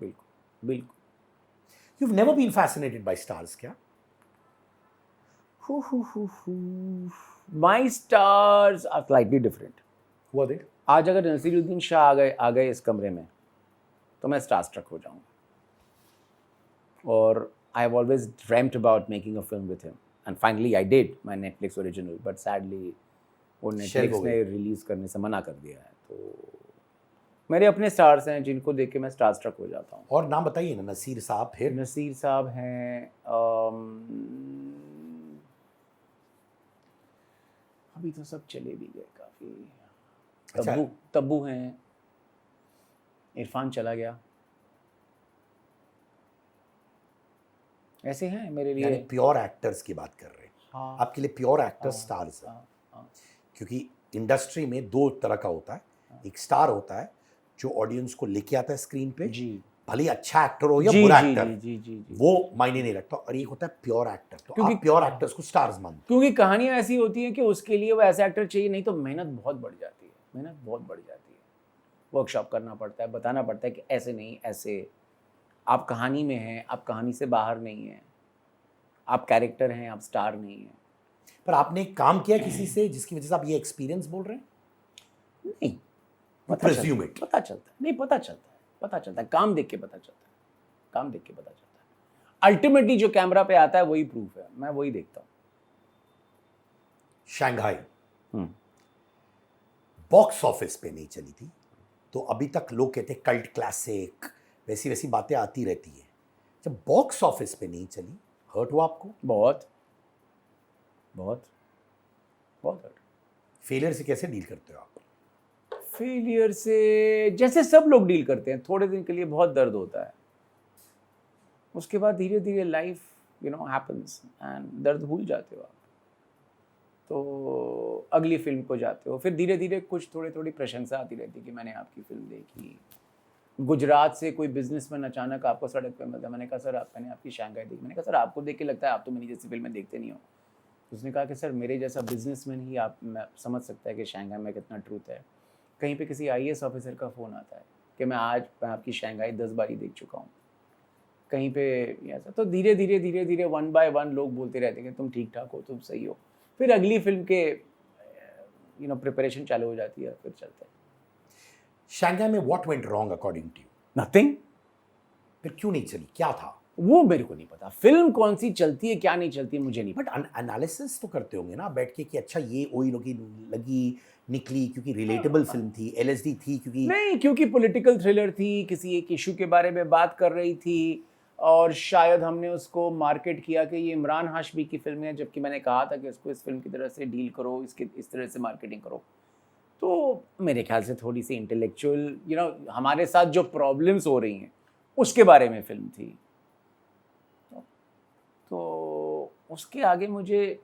बिल्कुल बिल्कुल। You've never been fascinated by stars, क्या? My stars are slightly different. Who are they? आज अगर नसीरुद्दीन शाह आ गए इस कमरे में तो मैं स्टार स्ट्रक हो जाऊंगा। और I have always dreamed about making a film with him, and finally I did my Netflix original, but sadly वो नेटफ्लिक्स ने रिलीज करने से मना कर दिया है। तो मेरे अपने स्टार्स हैं जिनको देख के मैं स्टार स्ट्रक हो जाता हूँ। और नाम बताइए ना। नसीर साहब, फिर? नसीर साहब हैं, अभी तो सब चले भी गए काफ़ी। अच्छा। तब्बू हैं, इरफान चला गया, ऐसे हैं मेरे यानी लिए। प्योर एक्टर्स की बात कर रहे हैं। हाँ आपके लिए प्योर एक्टर स्टार्स है। हाँ। क्योंकि इंडस्ट्री में दो तरह का होता है। एक स्टार होता है जो ऑडियंस को लेके आता है स्क्रीन पे, जी भले ही अच्छा एक्टर हो या जी बुरा जी एक्टर, जी जी जी। वो मायने नहीं रखता। और एक होता है प्योर एक्टर। तो क्योंकि- आप प्योर एक्टर्स को स्टार्स मानते क्योंकि कहानियाँ ऐसी होती हैं कि उसके लिए वो ऐसा एक्टर चाहिए, नहीं तो मेहनत बहुत बढ़ जाती है, मेहनत बहुत बढ़ जाती है। वर्कशॉप करना पड़ता है, बताना पड़ता है कि ऐसे नहीं, ऐसे। आप कहानी में हैं, आप कहानी से बाहर नहीं हैं, आप कैरेक्टर हैं, आप स्टार नहीं हैं। हैं। पर आपने एक काम किया किसी से जिसकी वजह से आप ये एक्सपीरियंस बोल रहे हैं? नहीं, Presume it. पता चलता है, नहीं पता चलता है, काम देख के पता चलता है, काम देख के पता चलता है। अल्टीमेटली जो कैमरा पे आता है वही प्रूफ है, मैं वही देखता हूँ। शंघाई बॉक्स ऑफिस पे नहीं चली थी, तो अभी तक लोग कहते हैं कल्ट क्लासिक, वैसी वैसी बातें आती रहती है। जब बॉक्स ऑफिस पे नहीं चली, हर्ट हुआ आपको? बहुत बहुत बहुत हर्ट। फेलियर से कैसे डील करते हो आप? फेलियर से जैसे सब लोग डील करते हैं, थोड़े दिन के लिए बहुत दर्द होता है, उसके बाद धीरे धीरे लाइफ हैपेंस एंड दर्द भूल जाते हो आप। तो अगली फिल्म को जाते हो, फिर धीरे धीरे कुछ थोड़ी प्रशंसा आती रहती कि मैंने आपकी फिल्म देखी। गुजरात से कोई बिजनेसमैन अचानक आपको सड़क पे मिलता, मैंने कहा सर मैंने आपकी शंघाई देखी। मैंने कहा सर आपको देख के लगता है आप तो मेरी जैसी फिल्में देखते नहीं हो। उसने कहा कि सर मेरे जैसा बिजनेसमैन ही आप मैं समझ सकता है कि शंघाई में कितना ट्रूथ है। कहीं पे किसी IAS ऑफिसर का फ़ोन आता है कि मैं आपकी शंघाई 10 बार ही देख चुका हूँ, कहीं पे ऐसा। तो धीरे धीरे 1 बाय 1 लोग बोलते रहते हैं कि तुम ठीक ठाक हो, तुम सही हो। फिर अगली फिल्म के प्रिपरेशन चालू हो जाती है, फिर चलते हैं। शंघाई में what went wrong according to you? Nothing. फिर क्यों नहीं चली, क्या था? वो मेरे को नहीं पता, फिल्म कौन सी चलती है क्या नहीं चलती है मुझे नहीं बट एनालिसिस तो करते होंगे ना बैठ के कि अच्छा ये ओई लगी निकली क्योंकि रिलेटेबल फिल्म थी, LSD थी क्योंकि नहीं, क्योंकि पॉलिटिकल थ्रिलर थी, किसी एक इशू के बारे में बात कर रही थी, और शायद हमने उसको मार्केट किया कि ये इमरान हाशमी की फिल्म है, जबकि मैंने कहा था कि इसको इस फिल्म की तरह से डील करो, इसके इस तरह से मार्केटिंग करो। तो मेरे ख्याल से थोड़ी सी इंटेलेक्चुअल हमारे साथ जो प्रॉब्लम्स हो रही हैं उसके बारे में फिल्म थी। तो उसके आगे मुझे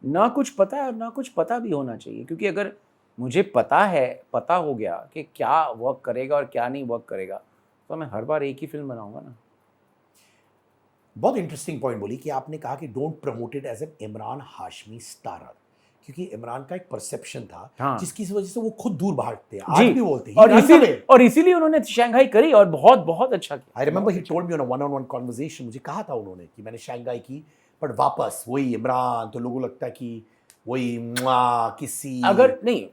ना कुछ पता है और ना कुछ पता भी होना चाहिए, क्योंकि अगर मुझे पता हो गया कि क्या वर्क करेगा और क्या नहीं वर्क करेगा, तो मैं हर बार एक ही फिल्म बनाऊंगा ना। बहुत इंटरेस्टिंग पॉइंट बोली कि आपने कहा कि don't promote it as an Imran Hashmi starrer, क्योंकि इमरान का एक परसेप्शन था हाँ। जिसकी वजह से वो खुद दूर भागते हैं, आज भी बोलते हैं। और इसीलिए उन्होंने शंघाई करी और बहुत बहुत अच्छा किया। I remember he told me on a one on one conversation, मुझे कहा था उन्होंने कि मैंने शंघाई की, बट वापस वही इमरान, तो लोगों को लगता है कि वही किसी अगर नहीं,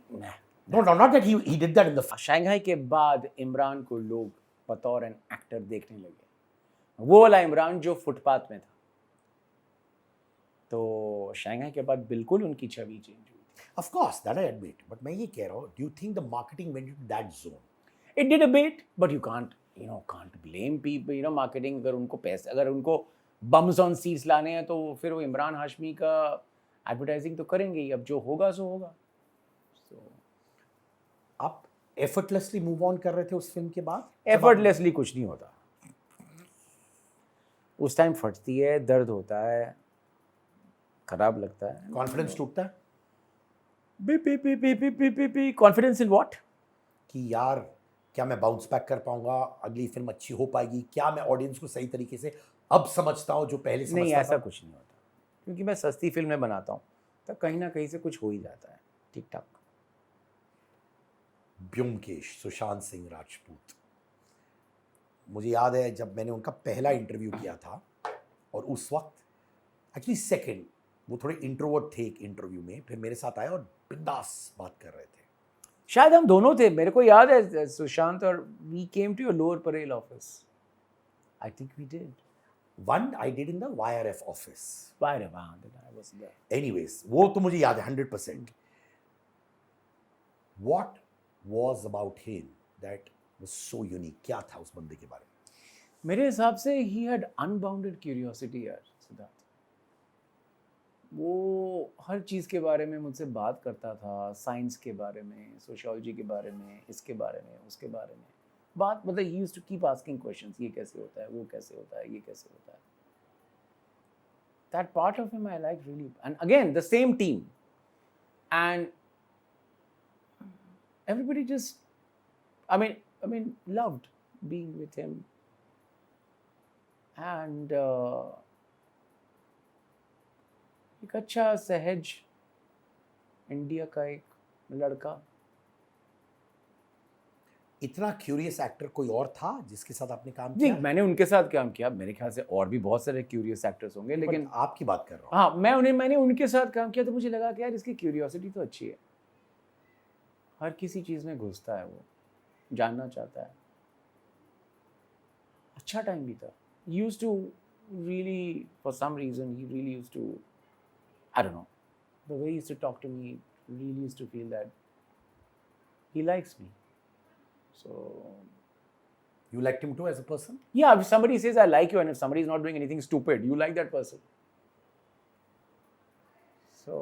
not that he did that in the Shanghai के बाद इमरान को लोग बतौर एन एक्टर देखने लगे, वो वाला इमरान जो फुटपाथ में था। तो शंघाई के बाद बिल्कुल उनकी छवि चेंज हुई। Of course that I admit, but मैं ये कह रहा हूँ, do you think the marketing went into that zone? It did a bit, but you can't blame people. Marketing अगर उनको पैसे, अगर उनको बम्स ऑन सीट्स लाने हैं तो फिर वो इमरान हाशमी का एडवर्टाइजिंग तो करेंगे ही। अब जो होगा सो होगा। आप एफर्टलेसली मूव ऑन कर रहे थे उस फिल्म के बाद? एफर्टलेसली कुछ नहीं होता, उस टाइम फटती है, दर्द होता है, खराब लगता है। कॉन्फिडेंस टूटता है बी कॉन्फिडेंस इन व्हाट? कि यार क्या मैं बाउंस बैक कर पाऊंगा, अगली फिल्म अच्छी हो पाएगी, क्या मैं ऑडियंस को सही तरीके से अब समझता हूँ जो पहले नहीं, समझता ऐसा था? कुछ नहीं होता, क्योंकि मैं सस्ती फिल्में बनाता हूँ, तो कहीं ना कहीं से कुछ हो ही जाता है ठीक ठाक। ब्योमकेश, सुशांत सिंह राजपूत, मुझे याद है जब मैंने उनका पहला इंटरव्यू किया था, और उस वक्त एक्चुअली सेकंड, वो थोड़े इंट्रोवर्ट थे एक इंटरव्यू में, फिर मेरे साथ आए और बिंदास बात कर रहे थे। शायद हम दोनों थे, मेरे को याद है सुशांत, और we came to your Lower Parel office, I think we did. One I did in the YRF office. By वहाँ I was there. Anyways, वो तो मुझे याद है 100%. What was about him that was so unique? क्या था उस बंदे के बारे में? मेरे हिसाब से he had unbounded curiosity यार सिद्धार्थ। वो हर चीज़ के बारे में मुझसे बात करता था, साइंस के बारे में, सोशियोलॉजी के बारे में, इसके बारे में, उसके बारे में बात, मतलब he used to keep asking questions, ये कैसे होता है, वो कैसे होता है, ये कैसे होता है। That part of him I like really, and again the same team, and everybody just, I mean loved being with him, and एक अच्छा सहज इंडिया का एक लड़का। इतना क्यूरियस एक्टर कोई और था जिसके साथ आपने काम नहीं, किया? मैंने उनके साथ काम किया, मेरे ख्याल से और भी बहुत सारे क्यूरियस एक्टर्स होंगे, लेकिन But आपकी बात कर रहा हूँ। हाँ, मैंने उनके साथ काम किया, तो मुझे लगा कि यार इसकी क्यूरियोसिटी तो अच्छी है, हर किसी चीज़ में घुसता है, वो जानना चाहता है। अच्छा टाइम भी था। He used to really, for some reason, he really used to, I don't know, the way he used to talk to me, really used to feel that he likes me. So You liked him too as a person? yeah, if somebody says I like you, and if somebody is not doing anything stupid, you like that person. So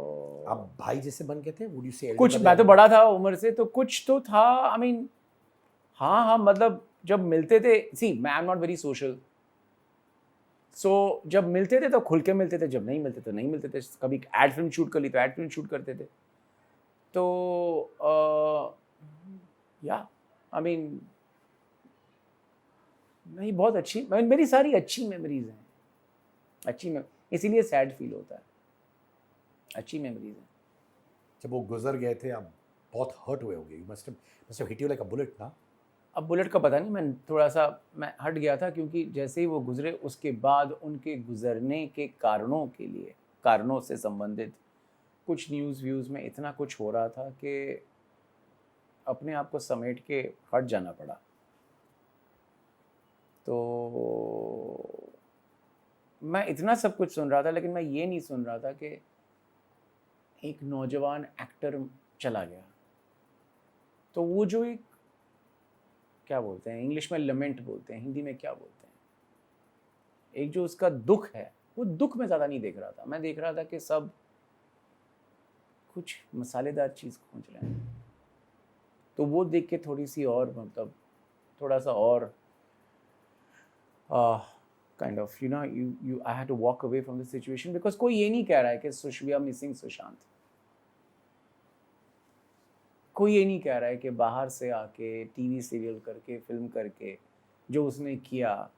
आप भाई जैसे बन गए थे? Would you say? कुछ, मैं तो बड़ा था उम्र से, तो कुछ तो था। I mean, हाँ, मतलब जब मिलते थे, see, मैं am not very social. So जब मिलते थे तो खुल के मिलते थे, जब नहीं मिलते तो नहीं मिलते थे। कभी एड फिल्म शूट कर ली तो एड फिल्म शूट करते थे। तो या आई मीन, नहीं, बहुत अच्छी, मेरी सारी अच्छी मेमोरीज हैं, इसीलिए सैड फील होता है, अच्छी मेमोरीज हैं। जब वो गुजर गए थे आप बहुत हर्ट हुए होंगे। You must have hit you like a bullet, ना? अब बुलेट का पता नहीं, मैं थोड़ा सा मैं हट गया था, क्योंकि जैसे ही वो गुजरे उसके बाद उनके गुजरने के कारणों से संबंधित कुछ न्यूज़ व्यूज़ में इतना कुछ हो रहा था कि अपने आप को समेट के हट जाना पड़ा। तो मैं इतना सब कुछ सुन रहा था, लेकिन मैं ये नहीं सुन रहा था कि एक नौजवान एक्टर चला गया। तो वो जो एक, क्या बोलते हैं इंग्लिश में, लमेंट बोलते हैं, हिंदी में क्या बोलते हैं, एक जो उसका दुख है, वो दुख में ज़्यादा नहीं देख रहा था। मैं देख रहा था कि सब कुछ मसालेदार चीज़ खोज रहे हैं। तो वो देख के थोड़ी सी और, मतलब थोड़ा सा और kind of, you know, you I had to walk away from the situation, because कोई ये नहीं कह रहा है कि वी आर मिसिंग सुशांत। कोई ये नहीं कह रहा है कि बाहर से आके टीवी सीरियल करके, फिल्म करके जो उसने किया,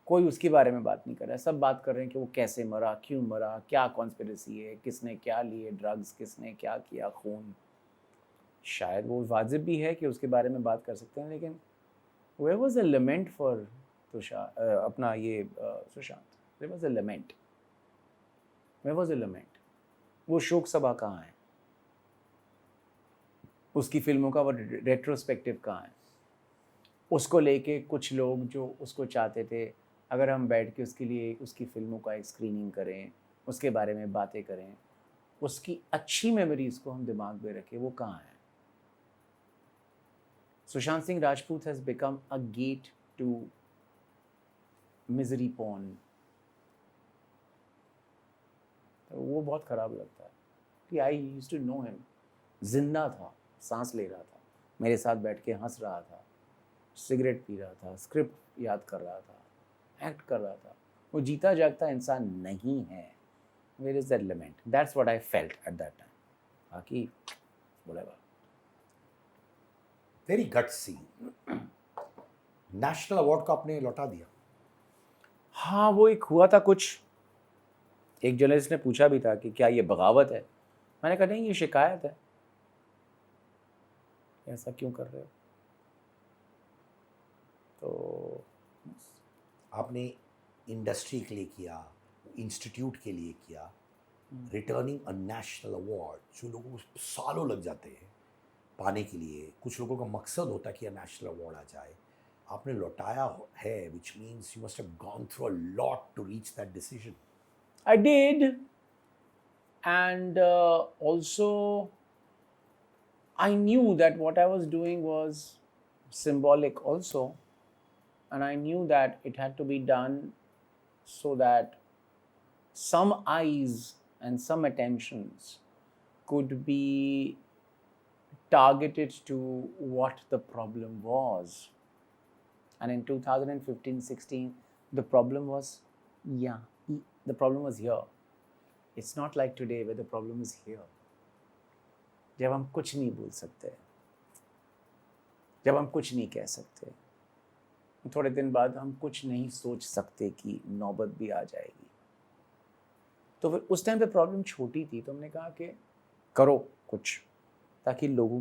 कोई उसके बारे में बात नहीं कर रहा है। सब बात कर रहे हैं कि वो कैसे मरा, क्यों मरा, क्या कॉन्स्पिरेसी है, किसने क्या लिए ड्रग्स, किसने क्या किया, खून। शायद वो वाजिब भी है कि उसके बारे में बात कर सकते हैं, लेकिन where was a lament for अपना ये Sushant? Where was a lament? Where was a lament? वो शोक सभा कहाँ है? उसकी फिल्मों का वो रेट्रोस्पेक्टिव कहाँ है? उसको लेके कुछ लोग जो उसको चाहते थे, अगर हम बैठ के उसके लिए उसकी फिल्मों का एक स्क्रीनिंग करें, उसके बारे में बातें करें, उसकी अच्छी मेमोरीज को हम दिमाग में रखें, वो कहाँ है? Sushant Singh Rajput has become a gate to misery porn. तो वो बहुत ख़राब लगता है कि I used to know him, जिंदा था, सांस ले रहा था, मेरे साथ बैठ के हंस रहा था, सिगरेट पी रहा था, स्क्रिप्ट याद कर रहा था, एक्ट कर रहा था। वो जीता जागता इंसान नहीं है, where is that limit? That's what I felt at that time. बाकी whatever. Very gutsy. National award को आपने लौटा दिया. हाँ, वो एक हुआ था कुछ. एक जर्नलिस्ट ने पूछा भी था कि क्या ये बगावत है. मैंने कहा नहीं, ये शिकायत है. ऐसा क्यों कर रहे हो? तो आपने इंडस्ट्री के लिए किया, इंस्टीट्यूट के लिए किया. रिटर्निंग अ नेशनल अवार्ड जो लोगों को सालों लग जाते हैं पाने के लिए, कुछ लोगों का मकसद होता है कि नेशनल अवार्ड आ जाए, आपने लौटाया है, which means you must have gone through a lot to reach that decision. I did, and also I knew that what I was doing was symbolic also, and I knew that it had to be done so that some eyes and some attentions could be targeted to what the problem was. And in 2015-16, the problem was, the problem was here. It's not like today where the problem is here. जब हम कुछ नहीं बोल सकते, जब हम कुछ नहीं कह सकते, थोड़े दिन बाद हम कुछ नहीं सोच सकते कि नौबत भी आ जाएगी. तो फिर उस टाइम पे प्रॉब्लम छोटी थी, तो हमने कहा कि करो कुछ, ताकि लोगों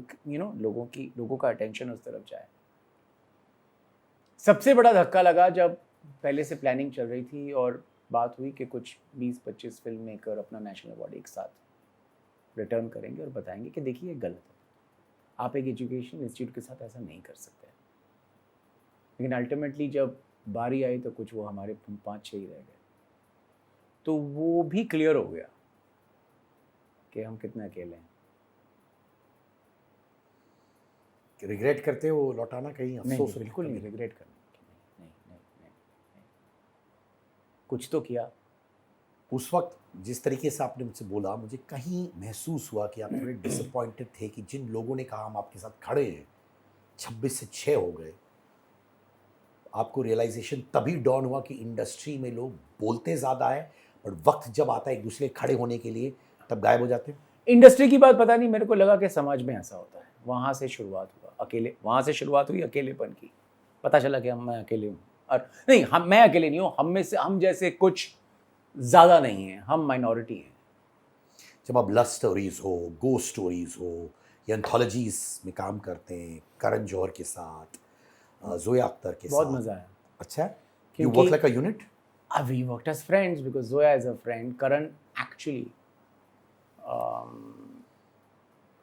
लोगों का अटेंशन उस तरफ जाए. सबसे बड़ा धक्का लगा जब पहले से प्लानिंग चल रही थी और बात हुई कि कुछ 20-25 फिल्म मेकर अपना नेशनल अवार्ड एक साथ रिटर्न करेंगे और बताएंगे कि देखिए ये गलत है, आप एक एजुकेशन इंस्टीट्यूट के साथ ऐसा नहीं कर सकते. लेकिन अल्टीमेटली जब बारी आई तो कुछ वो हमारे 5-6 ही रह गए. तो वो भी क्लियर हो गया कि हम कितने अकेले हैं. रिग्रेट करते हो लौटाना कहीं? अफसोस? नहीं, बिल्कुल नहीं रिग्रेट करना. नहीं. कुछ तो किया. उस वक्त जिस तरीके से आपने मुझसे बोला, मुझे कहीं महसूस हुआ कि आप थोड़े डिसअपॉइंटेड थे कि जिन लोगों ने कहा हम आपके साथ खड़े हैं, 26 से 6 हो गए. आपको रियलाइजेशन तभी डॉन हुआ कि इंडस्ट्री में लोग बोलते ज़्यादा है, पर वक्त जब आता है एक दूसरे खड़े होने के लिए तब गायब हो जाते हैं. इंडस्ट्री की बात पता नहीं, मेरे को लगा कि समाज में ऐसा होता है. वहाँ से शुरुआत हुआ अकेले, वहाँ से शुरुआत हुई अकेलेपन की. पता चला कि मैं अकेले हूँ. और नहीं, मैं अकेले नहीं हूँ, हम जैसे कुछ ज़्यादा नहीं हैं, हम माइनॉरिटी हैं. जब आप लव स्टोरीज हो, गो स्टोरीज हो या एंथोलॉजीज में काम करते हैं, करण जौहर के साथ, जोया अख्तर के बहुत साथ, मज़ा आया. अच्छा, you work like a unit. We worked as friends because Zoya is a friend. Karan actually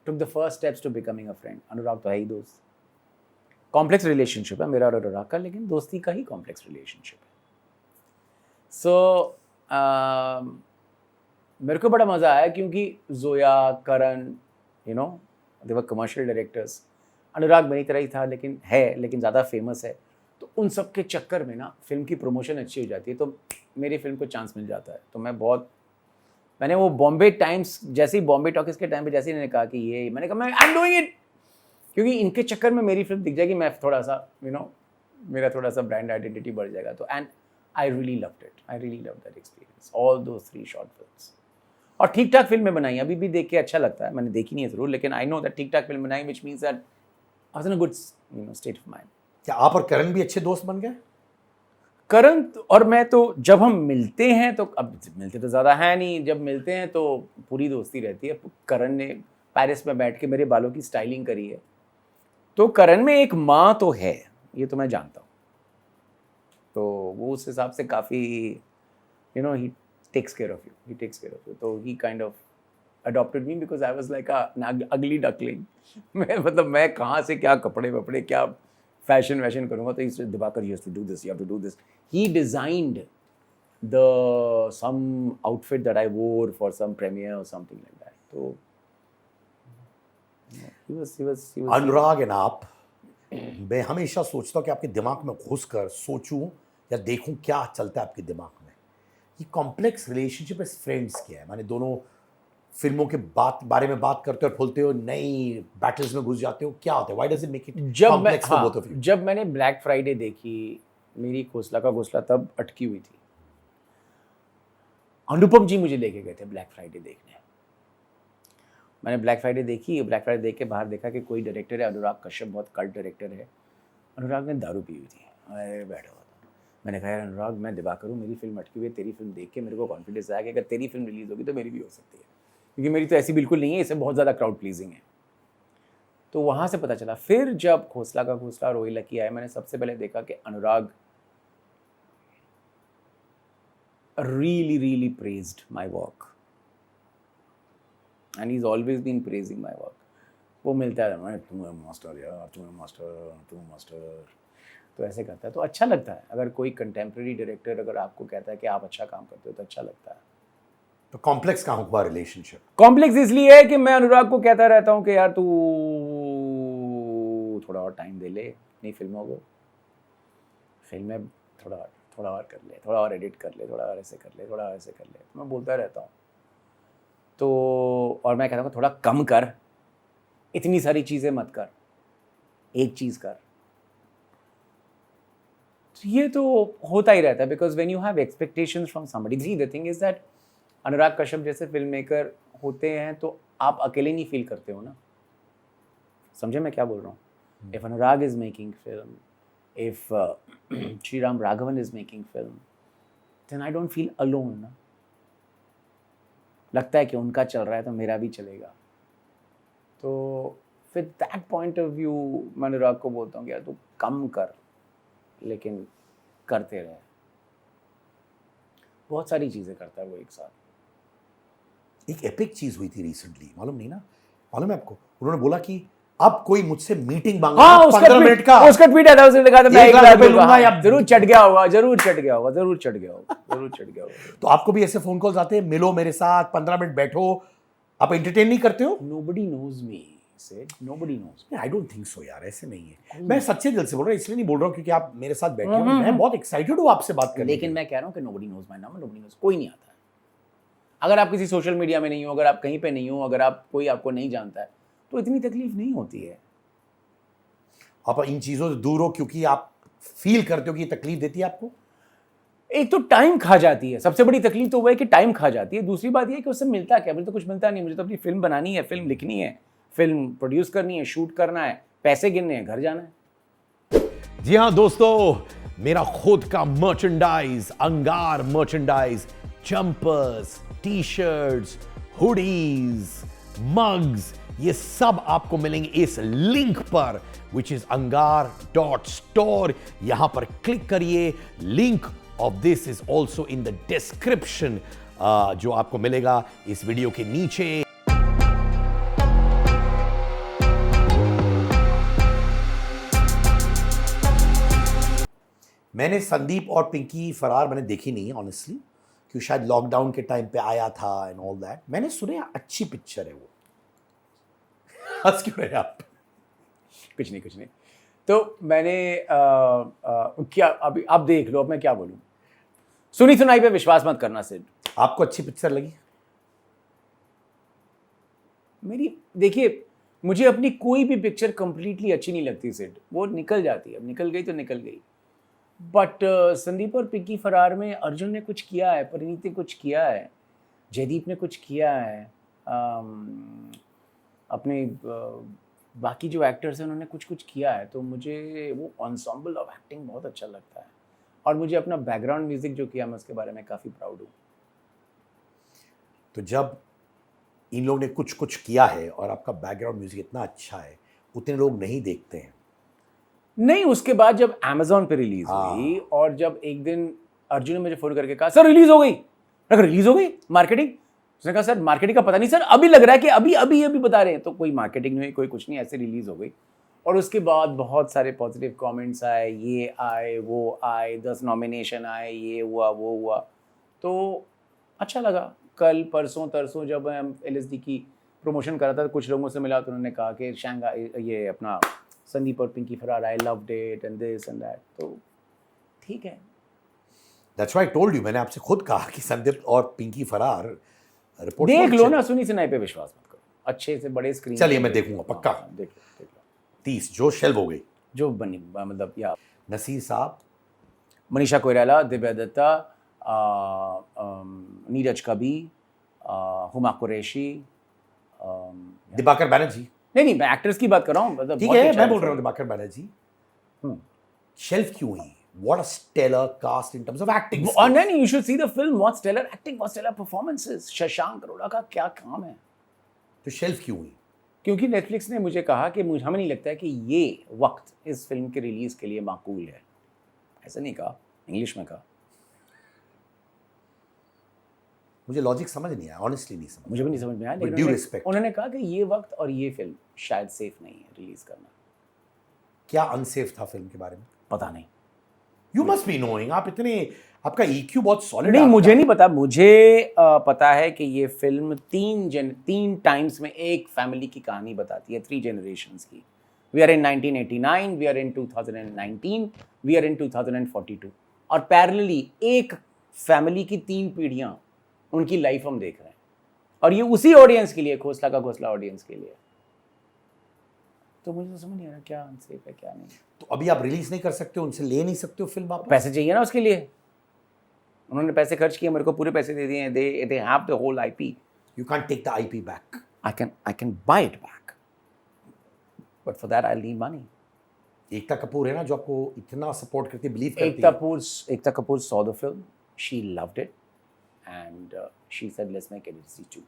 took the first steps to becoming a friend. अनुराग तो है ही दोस्त. कॉम्प्लेक्स रिलेशनशिप है मेरा और अनुराग का, लेकिन दोस्ती का ही कॉम्प्लेक्स रिलेशनशिप है. सो मेरे को बड़ा मज़ा आया क्योंकि जोया, करण, दे वर कमर्शियल डायरेक्टर्स. अनुराग मेरी तरह ही था, लेकिन ज़्यादा फेमस है. तो उन सब के चक्कर में ना फिल्म की प्रमोशन अच्छी हो जाती है, तो मेरी फिल्म को चांस मिल जाता है. तो मैंने वो बॉम्बे टाइम्स, जैसे ही बॉम्बे टॉकीज के टाइम पे जैसे ही इन्होंने कहा कि ये, मैंने कहा मैं आई एम डूइंग इट, क्योंकि इनके चक्कर में मेरी फिल्म दिख जाएगी, मैं थोड़ा सा मेरा थोड़ा सा ब्रांड आइडेंटिटी बढ़ जाएगा. तो and I really loved it. I really love that experience, all those 3 short films. और ठीक ठाक फिल्में बनाई, अभी भी देख के अच्छा लगता है. मैंने देखी नहीं है ज़रूर, लेकिन आई नो दैट ठीक ठाक फिल्म बनाई, which means that I was in a good state of mind. क्या आप और करण भी अच्छे दोस्त बन गए? करण और मैं तो जब हम मिलते हैं तो, अब मिलते तो ज़्यादा है नहीं, जब मिलते हैं तो पूरी दोस्ती रहती है. करण ने पेरिस में बैठ के मेरे बालों की स्टाइलिंग करी है, तो करण में एक माँ तो है, ये तो मैं जानता हूँ. तो वो उस हिसाब से काफ़ी ही टेक्स केयर ऑफ यू. तो he kind of adopted me because I was like ugly duckling. मैं कहाँ से क्या कपड़े वपड़े क्या फैशन करूँगा. तो इस Divakar you have to do this, you have to do this. He designed some outfit that I wore for some premiere or something like that. So he was Anurag and आप, मैं हमेशा सोचता हूँ कि आपके दिमाग में घुसकर सोचूं या देखूं क्या चलता है आपके दिमाग में. ये कॉम्प्लेक्स रिलेशनशिप एज फ्रेंड्स क्या है? माने दोनों फिल्मों के बारे में बात करते हो और बोलते हो, नई बैटल्स में घुस जाते हो, क्या होता है? Why does it make it complex for both of you? जब मैंने ब्लैक फ्राइडे देखी, मेरी खोसला का घोसला तब अटकी हुई थी. अनुपम जी मुझे लेके गए थे ब्लैक फ्राइडे देखने। मैंने ब्लैक फ्राइडे देखी, ब्लैक फ्राइडे देख के बाहर देखा कि कोई डायरेक्टर है, अनुराग कश्यप, बहुत कल्ट डायरेक्टर है। अनुराग ने दारू पी हुई थी, अरे बैठा हुआ था। मैंने कहा यार अनुराग, मैं दिवाकर हूँ, मेरी फिल्म अटकी हुई है, तेरी फिल्म देख के मेरे को कॉन्फिडेंस आया कि अगर तेरी फिल्म रिलीज़ होगी तो मेरी भी हो सकती है, क्योंकि मेरी तो ऐसी बिल्कुल नहीं है, इसे बहुत ज़्यादा क्राउड प्लीजिंग है। तो वहाँ से पता चला। फिर जब खोसला का घोंसला और ओही लकी आए, मैंने सबसे पहले देखा कि अनुराग really praised my work and he's always been praising my work. वो मिलता है मैं, तुम मास्टर यार, तुम मास्टर, तो ऐसे करता है, तो अच्छा लगता है। अगर कोई कंटेम्प्रेरी डायरेक्टर अगर आपको कहता है कि आप अच्छा काम करते हो तो अच्छा लगता है। तो कॉम्प्लेक्स कहाँ हुआ रिलेशनशिप? कॉम्प्लेक्स इसलिए है कि मैं अनुराग को कहता रहता हूँ कि यार तू थोड़ा और टाइम दे ले अपनी फिल्मों को, फिल्में थोड़ा और कर ले, थोड़ा और एडिट कर ले, थोड़ा और ऐसे कर ले, थोड़ा और ऐसे कर ले, तो मैं बोलता रहता हूँ। तो और मैं कहता हूँ थोड़ा कम कर, इतनी सारी चीज़ें मत कर, एक चीज़ कर। तो ये तो होता ही रहता है, because when you have expectations from somebody, see the thing is that Anurag Kashyap जैसे फिल्म मेकर होते हैं तो आप अकेले नहीं फील करते हो ना। समझे मैं क्या बोल रहा हूँ? If Anurag is making film, if Sriram Raghavan is making film, then I don't feel alone ना। लगता है कि उनका चल रहा है तो मेरा भी चलेगा। तो फिर that point of view मैं अनुराग को बोलता हूँ कि यार तू कम कर, लेकिन करते रहे। बहुत सारी चीज़ें करता है वो एक साथ। एक एपिक चीज हुई थी रिसेंटली, मालूम नहीं ना? मालूम है आपको? उन्होंने बोला कि अब कोई मुझसे मीटिंग मांगा, हाँ, 15 मिनट का, उसका ट्वीट आया था, उसने लिखा था मैं 1 लाख रुपए लूंगा या जरूर चढ़ गया होगा। तो आपको भी ऐसे फोन कॉल्स आते हैं, मिलो मेरे साथ, 15 मिनट बैठो, आप एंटरटेन नहीं करते हो? Nobody knows me, Sid. Nobody knows me. I don't think so यार, ऐसे नहीं है। मैं सच्चे दिल से बोल रहा हूँ, इसलिए नहीं बोल रहा हूँ क्योंकि आप मेरे साथ बैठे हो, मैं बहुत एक्साइटेड हूँ आपसे बात करने। लेकिन मैं कह रहा हूँ कि nobody knows my number, nobody knows, कोई नहीं आता है। अगर आप किसी सोशल मीडिया में नहीं हो, अगर आप कहीं पे नहीं हो, अगर आप कोई आपको नहीं जानता है, तो इतनी तकलीफ नहीं होती है। आप इन चीजों से दूर हो क्योंकि आप फील करते हो कि ये तकलीफ देती है आपको। एक तो टाइम खा जाती है, सबसे बड़ी तकलीफ तो वो है कि टाइम खा जाती है। दूसरी बात ये है कि उससे मिलता क्या? मुझे तो कुछ मिलता नहीं। मुझे तो अपनी फिल्म बनानी है, फिल्म लिखनी है, फिल्म प्रोड्यूस करनी है, शूट करना है, पैसे गिनने हैं, घर जाना है। जी हाँ दोस्तों, मेरा खुद का मर्चेंडाइज, अंगार merchandise, jumpers, T shirts, hoodies, mugs, ये सब आपको मिलेंगे इस लिंक पर विच इज angar.store। यहां पर क्लिक करिए। Link of this is also in the description, जो आपको मिलेगा इस वीडियो के नीचे। मैंने संदीप और पिंकी फरार मैंने देखी नहीं है ऑनेस्टली, क्योंकि शायद लॉकडाउन के टाइम पे आया था एंड ऑल दैट। मैंने सुने अच्छी पिक्चर है वो। हंस क्यों रहे आप? कुछ नहीं। तो मैंने क्या, अभी अब देख लो, अब मैं क्या बोलूं। सुनी सुनाई पे विश्वास मत करना सिड। आपको अच्छी पिक्चर लगी? मेरी देखिए, मुझे अपनी कोई भी पिक्चर कंप्लीटली अच्छी नहीं लगती सिड, वो निकल जाती है। अब निकल गई तो निकल गई। बट संदीप और पिंकी फरार में अर्जुन ने कुछ किया है, परिणीत ने कुछ किया है, जयदीप ने कुछ किया है, अपने बाकी जो एक्टर्स हैं उन्होंने कुछ किया है। तो मुझे वो एंसेंबल ऑफ एक्टिंग बहुत अच्छा लगता है। और मुझे अपना बैकग्राउंड म्यूजिक जो किया, मैं उसके बारे में काफ़ी प्राउड हूँ। तो जब इन लोगों ने कुछ किया है और आपका बैकग्राउंड म्यूजिक इतना अच्छा है, उतने लोग नहीं देखते हैं। नहीं, उसके बाद जब Amazon पे रिलीज हुई और जब एक दिन अर्जुन ने मुझे फोन करके कहा सर रिलीज हो गई, रिलीज हो गई मार्केटिंग। उसने कहा सर मार्केटिंग का पता नहीं सर, अभी लग रहा है कि अभी बता रहे हैं। तो कोई मार्केटिंग नहीं, कोई कुछ नहीं, ऐसे रिलीज हो गई। और उसके बाद बहुत सारे पॉजिटिव कमेंट्स आए, ये आए, वो आए, 10 नॉमिनेशन आए, ये हुआ वो हुआ। तो अच्छा लगा। कल परसों तरसों जब मैं LSD की प्रमोशन कर रहा था, तो कुछ लोगों से मिला तो उन्होंने कहा कि शंघाई, ये अपना संदीप और पिंकी फरार, I loved it and this and that. तो ठीक है। That's why I told you, मैंने आपसे खुद कहा कि संदीप और पिंकी फरार रिपोर्ट देख लो ना, सुनी सुनाई पे विश्वास मत करो, अच्छे से बड़े स्क्रीन। चलिए मैं देखूंगा पक्का। देख लो 30 जो शेल्व हो गई, जो बनी, मतलब या नसीर साहब, मनीषा कोइराला, दिव्या दत्ता, नीरज कबी, हुमा कुरैशी, दिबाकर बैनर्जी। नहीं मैं एक्टर्स की बात कर रहा हूँ, मतलब ठीक बहुत है, अच्छा मैं बोल है। रहा हूँ दिबाकर बैनर्जी। हम्म। शेल्फ क्यों हुई? What a stellar cast in terms of acting और skills. नहीं, you should see the film. What stellar acting, what stellar performances. Shashank Arora का क्या काम है। तो शेल्फ क्यों हुई? क्योंकि नेटफ्लिक्स ने मुझे कहा कि मुझे हमें नहीं लगता है कि ये वक्त इस फिल्म के रिलीज के लिए माकूल है। ऐसा नहीं कहा, इंग्लिश में कहा। मुझे लॉजिक समझ नहीं आया, ऑनेस्टली नहीं समझ। मुझे भी नहीं समझ में आया, With लेकिन due उन्होंने- respect. उन्होंने कहा कि ये वक्त और ये फिल्म शायद सेफ नहीं है रिलीज करना। क्या अनसेफ था फिल्म के बारे में? पता नहीं, यू मस्ट बी नोइंग, आप इतने, आपका ईक्यू बहुत सॉलिड। नहीं मुझे नहीं पता। मुझे पता है कि ये फिल्म तीन टाइम्स में एक फैमिली की कहानी बताती है, 3 जनरेशंस की। We are in 1989, we are in 2019, we are in 2042, और पैरेलली एक फैमिली की 3 पीढ़ियां, उनकी लाइफ हम देख रहे हैं, और ये उसी ऑडियंस के लिए, घोसला का घोसला ऑडियंस के लिए। तो मुझे तो समझ नहीं आ रहा क्या अनसेफ है क्या नहीं। तो अभी आप रिलीज नहीं कर सकते हो, उनसे ले नहीं सकते हो फिल्म वापस? पैसे चाहिए ना उसके लिए, उन्होंने पैसे खर्च किए, मेरे को पूरे पैसे दे दिए। They have the whole IP. You can take the IP back. I can buy it back, but for that I'll need money. Ekta Kapoor है ना जो आपको इतना सपोर्ट करती है, बिलीव करती है। Ekta Kapoor saw the film, she loved it, and she said let's make it Leslie 2.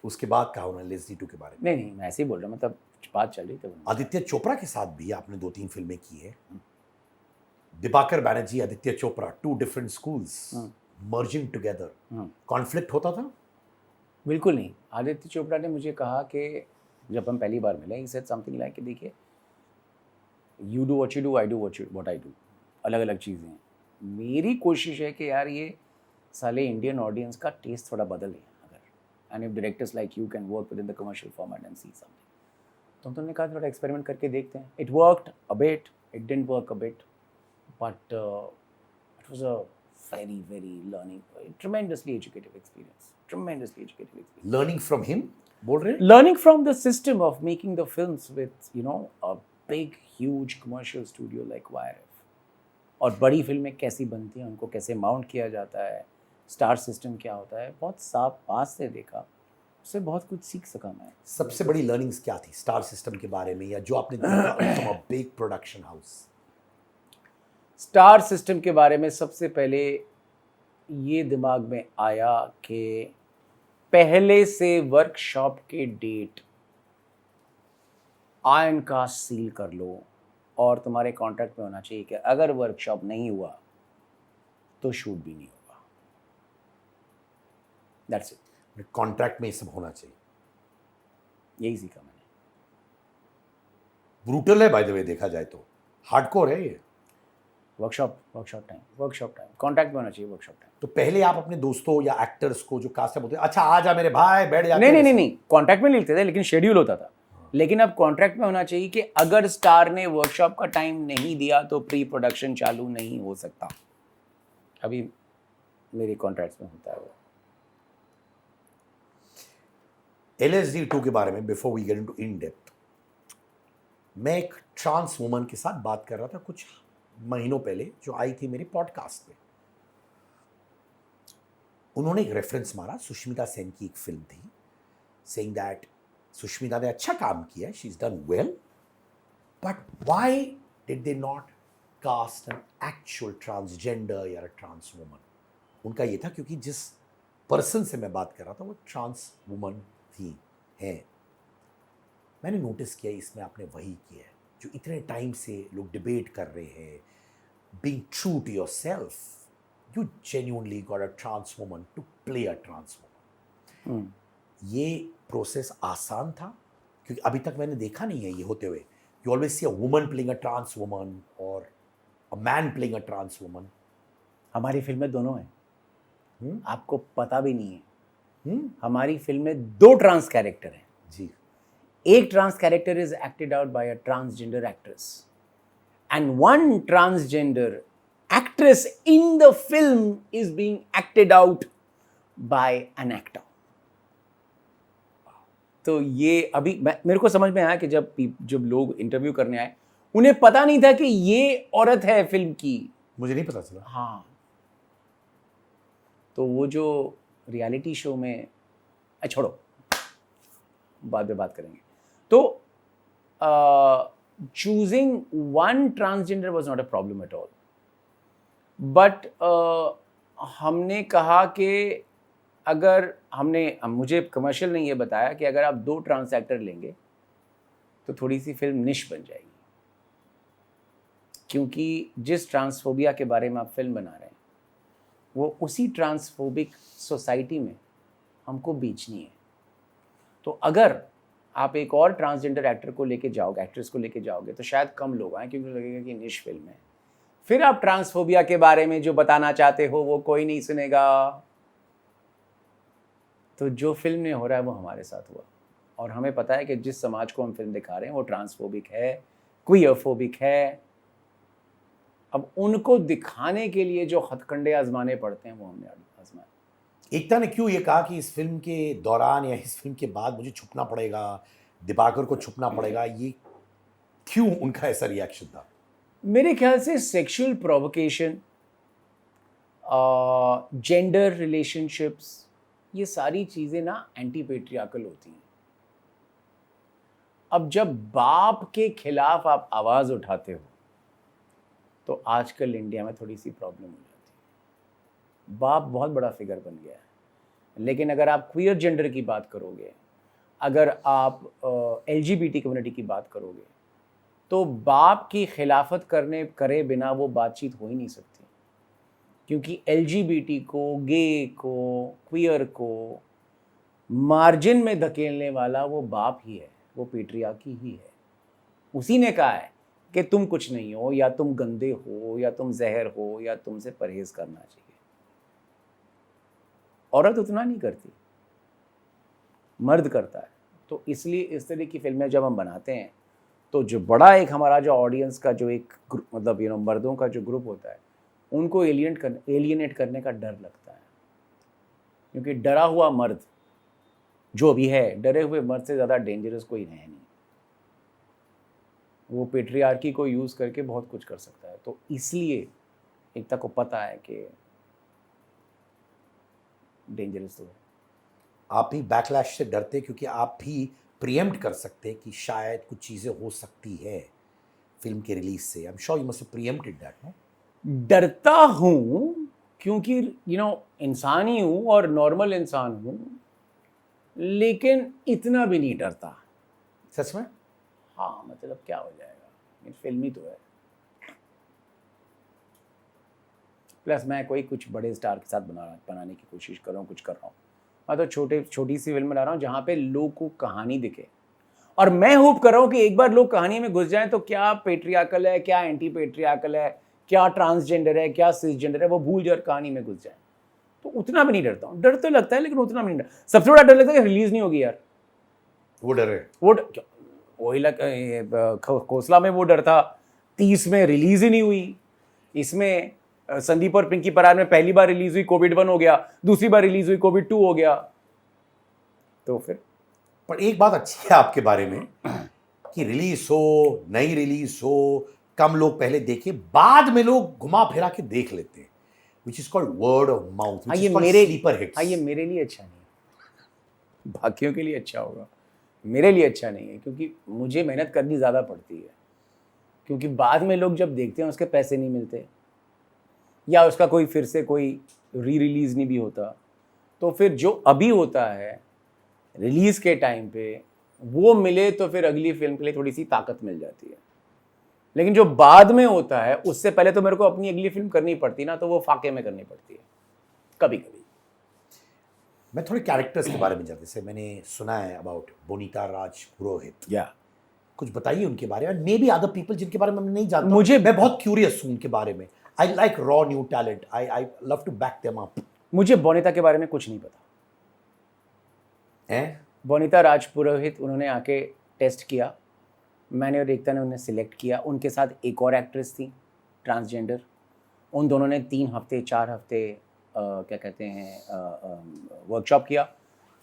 उसके बाद कहा उन्होंने लेस्ली 2 के बारे में। नहीं मैं ऐसे ही बोल रहा हूँ, मतलब बात चल रही थी। आदित्य चोपड़ा के साथ भी आपने 2-3 फिल्में की है। Dibakar Banerjee, Aditya Chopra, 2 different schools merging together. Conflict होता था? बिल्कुल नहीं। आदित्य चोपड़ा ने मुझे कहा कि जब हम पहली बार मिले, he said something like कि देखिए, you do what you do, I do what I do, अलग अलग चीज़ें हैं। मेरी कोशिश है कि यार ये साले इंडियन ऑडियंस का टेस्ट थोड़ा बदले अगर, and if directors like you can work with in the commercial format and see something. तो हमने कहा थोड़ा एक्सपेरिमेंट करके देखते हैं। It worked a bit, it didn't work a bit, but it was a very learning, tremendously educative experience. Learning from him बोल रहे हैं? Learning from the system of making the films with, you know, a big huge commercial studio like YRF, और बड़ी फिल्में कैसी बनती हैं, उनको कैसे माउंट किया जाता है, स्टार सिस्टम क्या होता है, बहुत साफ पास से देखा, उससे बहुत कुछ सीख सका मैं। सबसे बड़ी लर्निंग्स क्या थी स्टार सिस्टम के बारे में, या जो आपने देखा from a big production house? Star system के बारे में सबसे पहले ये दिमाग में आया कि पहले से वर्कशॉप के डेट आयरन का सील कर लो, और तुम्हारे कॉन्ट्रैक्ट में होना चाहिए कि अगर वर्कशॉप नहीं हुआ तो शूट भी नहीं होगा। That's it. कॉन्ट्रैक्ट में ये सब होना चाहिए। यही सीखा मैंने। ब्रूटल है बाय द वे, देखा जाए तो हार्डकोर है ये। वर्कशॉप टाइम कॉन्ट्रैक्ट में होना चाहिए वर्कशॉप टाइम। तो पहले आप अपने दोस्तों या एक्टर्स को जो कास्ट बोलते हैं, अच्छा आ जा मेरे भाई बैठ जा। नहीं कॉन्ट्रैक्ट में नहीं लिखते थे, लेकिन शेड्यूल होता था। लेकिन अब कॉन्ट्रैक्ट में होना चाहिए कि अगर स्टार ने वर्कशॉप का टाइम नहीं दिया तो प्री प्रोडक्शन चालू नहीं हो सकता। अभी मेरे कॉन्ट्रैक्ट्स में होता है वो। LSD 2 के बारे में before we get into in depth, मैं एक ट्रांस वुमन के साथ बात कर रहा था कुछ महीनों पहले, जो आई थी मेरे पॉडकास्ट पे। उन्होंने एक रेफरेंस मारा, सुष्मिता सेन की एक फिल्म थी, सेइंग दैट सुष्मिता ने अच्छा काम किया, she is done well, but why did they not cast an actual transgender या ट्रांस वुमन? उनका ये था क्योंकि जिस पर्सन से मैं बात कर रहा था वो ट्रांस वुमन थी हैं। मैंने नोटिस किया इसमें आपने वही किया है जो इतने टाइम से लोग डिबेट कर रहे हैं, being true to yourself. You genuinely got a trans woman to play a trans woman. ये प्रोसेस आसान था? क्योंकि अभी तक मैंने देखा नहीं है ये होते हुए। You always see a woman playing a trans woman और a man playing a trans woman. हमारी फिल्में दोनों हैं, आपको पता भी नहीं है। हमारी फिल्म में 2 ट्रांस कैरेक्टर हैं जी। एक trans character is acted out by a transgender actress and one transgender actress in the film is being acted out by an actor. तो ये अभी मेरे को समझ में आया कि जब लोग इंटरव्यू करने आए, उन्हें पता नहीं था कि ये औरत है फिल्म की, मुझे नहीं पता चला। हाँ, तो वो जो रियलिटी शो में, छोड़ो, बाद में बात करेंगे। तो choosing one transgender was not a problem at all, but हमने कहा कि अगर मुझे कमर्शियल ने ये बताया कि अगर आप 2 ट्रांस एक्टर लेंगे तो थोड़ी सी फिल्म निश बन जाएगी, क्योंकि जिस ट्रांसफोबिया के बारे में आप फिल्म बना रहे हैं वो उसी ट्रांसफोबिक सोसाइटी में हमको बेचनी है। तो अगर आप एक और ट्रांसजेंडर एक्टर को लेके जाओगे, एक्ट्रेस को लेके जाओगे, तो शायद कम लोग आए, क्योंकि लगेगा कि निश फिल्म है। फिर आप ट्रांसफोबिया के बारे में जो बताना चाहते हो वो कोई नहीं सुनेगा। तो जो फिल्म में हो रहा है वो हमारे साथ हुआ, और हमें पता है कि जिस समाज को हम फिल्म दिखा रहे हैं वो ट्रांसफोबिक है, क्वियरफोबिक है। अब उनको दिखाने के लिए जो हथकंडे आजमाने पड़ते हैं वो हमने आजमाए। एकता ने क्यों ये कहा कि इस फिल्म के दौरान या इस फिल्म के बाद मुझे छुपना पड़ेगा, दिबाकर को छुपना पड़ेगा, ये क्यों उनका ऐसा रिएक्शन था? मेरे ख्याल से सेक्सुअल प्रोवोकेशन, जेंडर रिलेशनशिप्स, ये सारी चीज़ें ना एंटी पेट्रियार्कल होती हैं। अब जब बाप के खिलाफ आप आवाज़ उठाते हो तो आजकल इंडिया में थोड़ी सी प्रॉब्लम हो जाती है। बाप बहुत बड़ा फिगर बन गया है, लेकिन अगर आप क्वियर जेंडर की बात करोगे, अगर आप LGBT कम्युनिटी की बात करोगे, तो बाप की खिलाफत करे बिना वो बातचीत हो ही नहीं सकती, क्योंकि LGBT को, गे को, क्वियर को मार्जिन में धकेलने वाला वो बाप ही है, वो पेट्रियार्की ही है। उसी ने कहा है कि तुम कुछ नहीं हो, या तुम गंदे हो, या तुम जहर हो, या तुमसे परहेज करना चाहिए। औरत उतना नहीं करती, मर्द करता है। तो इसलिए इस तरह की फिल्में जब हम बनाते हैं तो जो बड़ा एक हमारा जो ऑडियंस का जो एक मतलब मर्दों का जो ग्रुप होता है, उनको एलियनेट करने का डर लगता है, क्योंकि डरा हुआ मर्द जो भी है, डरे हुए मर्द से ज़्यादा डेंजरस कोई है नहीं। वो पेट्रियार्की को यूज़ करके बहुत कुछ कर सकता है। तो इसलिए एकता को पता है कि डेंजरस तो है। आप भी बैकलैश से डरते, क्योंकि आप भी प्रीएम्प्ट कर सकते कि शायद कुछ चीज़ें हो सकती है फिल्म के रिलीज से। I am sure you must have preempted that, no? डरता हूँ क्योंकि इंसान ही हूँ और नॉर्मल इंसान हूँ, लेकिन इतना भी नहीं डरता। सच में? हाँ, मतलब क्या हो जाएगा, ये फिल्म ही तो है। प्लस मैं कोई कुछ बड़े स्टार के साथ बनाने की कोशिश कर रहा हूँ, कुछ कर रहा हूँ। मैं तो छोटी सी फिल्म बना रहा हूँ जहाँ पे लोग को कहानी दिखे, और मैं होप कर रहा हूँ कि एक बार लोग कहानी में घुस जाएं तो क्या पेट्रियार्कल है, क्या एंटी पेट्रियार्कल है, क्या ट्रांसजेंडर है, क्या सिसजेंडर है, वो भूल जाए, कहानी में घुस जाए। तो उतना भी नहीं डरता हूँ। डर तो लगता है, लेकिन उतना भी नहीं डर। सबसे बड़ा डर लगता है कि रिलीज नहीं होगी यार। वो डर है, वही खोसला में वो डर था, 30 में रिलीज ही नहीं हुई। इसमें संदीप और पिंकी परार में पहली बार रिलीज हुई, कोविड 1 हो गया, दूसरी बार रिलीज हुई, कोविड 2 हो गया। तो फिर पर एक बात अच्छी है आपके बारे में कि रिलीज हो, नई रिलीज हो, कम लोग पहले देखे, बाद में लोग घुमा फिरा के देख लेते हैं, which is called word of mouth, which is called sleeper hits। ये मेरे लिए अच्छा नहीं है, बाकियों के लिए अच्छा होगा, मेरे लिए अच्छा नहीं है, क्योंकि मुझे मेहनत करनी ज़्यादा पड़ती है। क्योंकि बाद में लोग जब देखते हैं उसके पैसे नहीं मिलते, या उसका कोई फिर से कोई री रिलीज़ नहीं भी होता, तो फिर जो अभी होता है रिलीज़ के टाइम पे वो मिले तो फिर अगली फिल्म के लिए थोड़ी सी ताकत मिल जाती है। लेकिन जो बाद में होता है उससे पहले तो मेरे को अपनी अगली फिल्म करनी पड़ती ना, तो वो फाके में करनी पड़ती है कभी कभी। मैं थोड़े कैरेक्टर्स के बारे में जानते, जैसे मैंने सुना है अबाउट बोनीता राज पुरोहित, या कुछ बताइए उनके बारे में। मे बी अदर पीपल जिनके बारे में मैं नहीं जानता, मैं बहुत क्यूरियस हूँ उनके बारे में। I like raw new talent, I love to back them up. मुझे बोनीता के बारे में कुछ नहीं पता हैं? बोनीता राज पुरोहित, उन्होंने आके टेस्ट किया, मैंने और एकता ने उन्हें सिलेक्ट किया। उनके साथ एक और एक्ट्रेस थी ट्रांसजेंडर, उन दोनों ने 3 हफ्ते 4 हफ्ते क्या कहते हैं वर्कशॉप किया।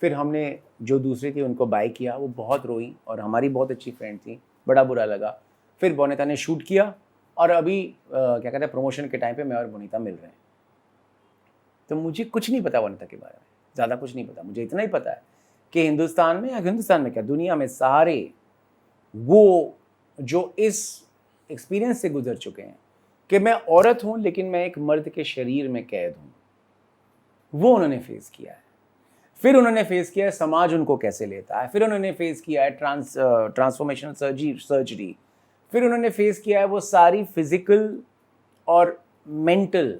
फिर हमने जो दूसरी थी उनको बाय किया, वो बहुत रोई और हमारी बहुत अच्छी फ्रेंड थी, बड़ा बुरा लगा। फिर बोनीता ने शूट किया और अभी क्या कहते हैं प्रमोशन के टाइम पे मैं और वनीता मिल रहे हैं। तो मुझे कुछ नहीं पता वनीता के बारे में, ज़्यादा कुछ नहीं पता, मुझे इतना ही पता है कि हिंदुस्तान में, या हिंदुस्तान में क्या, दुनिया में सारे वो जो इस एक्सपीरियंस से गुजर चुके हैं कि मैं औरत हूँ लेकिन मैं एक मर्द के शरीर में कैद हूँ, वो उन्होंने फेस किया है। फिर उन्होंने फेस किया है समाज उनको कैसे लेता है, फिर उन्होंने फेस किया है ट्रांसफॉर्मेशनल सर्जरी, फिर उन्होंने फेस किया है वो सारी फिजिकल और मेंटल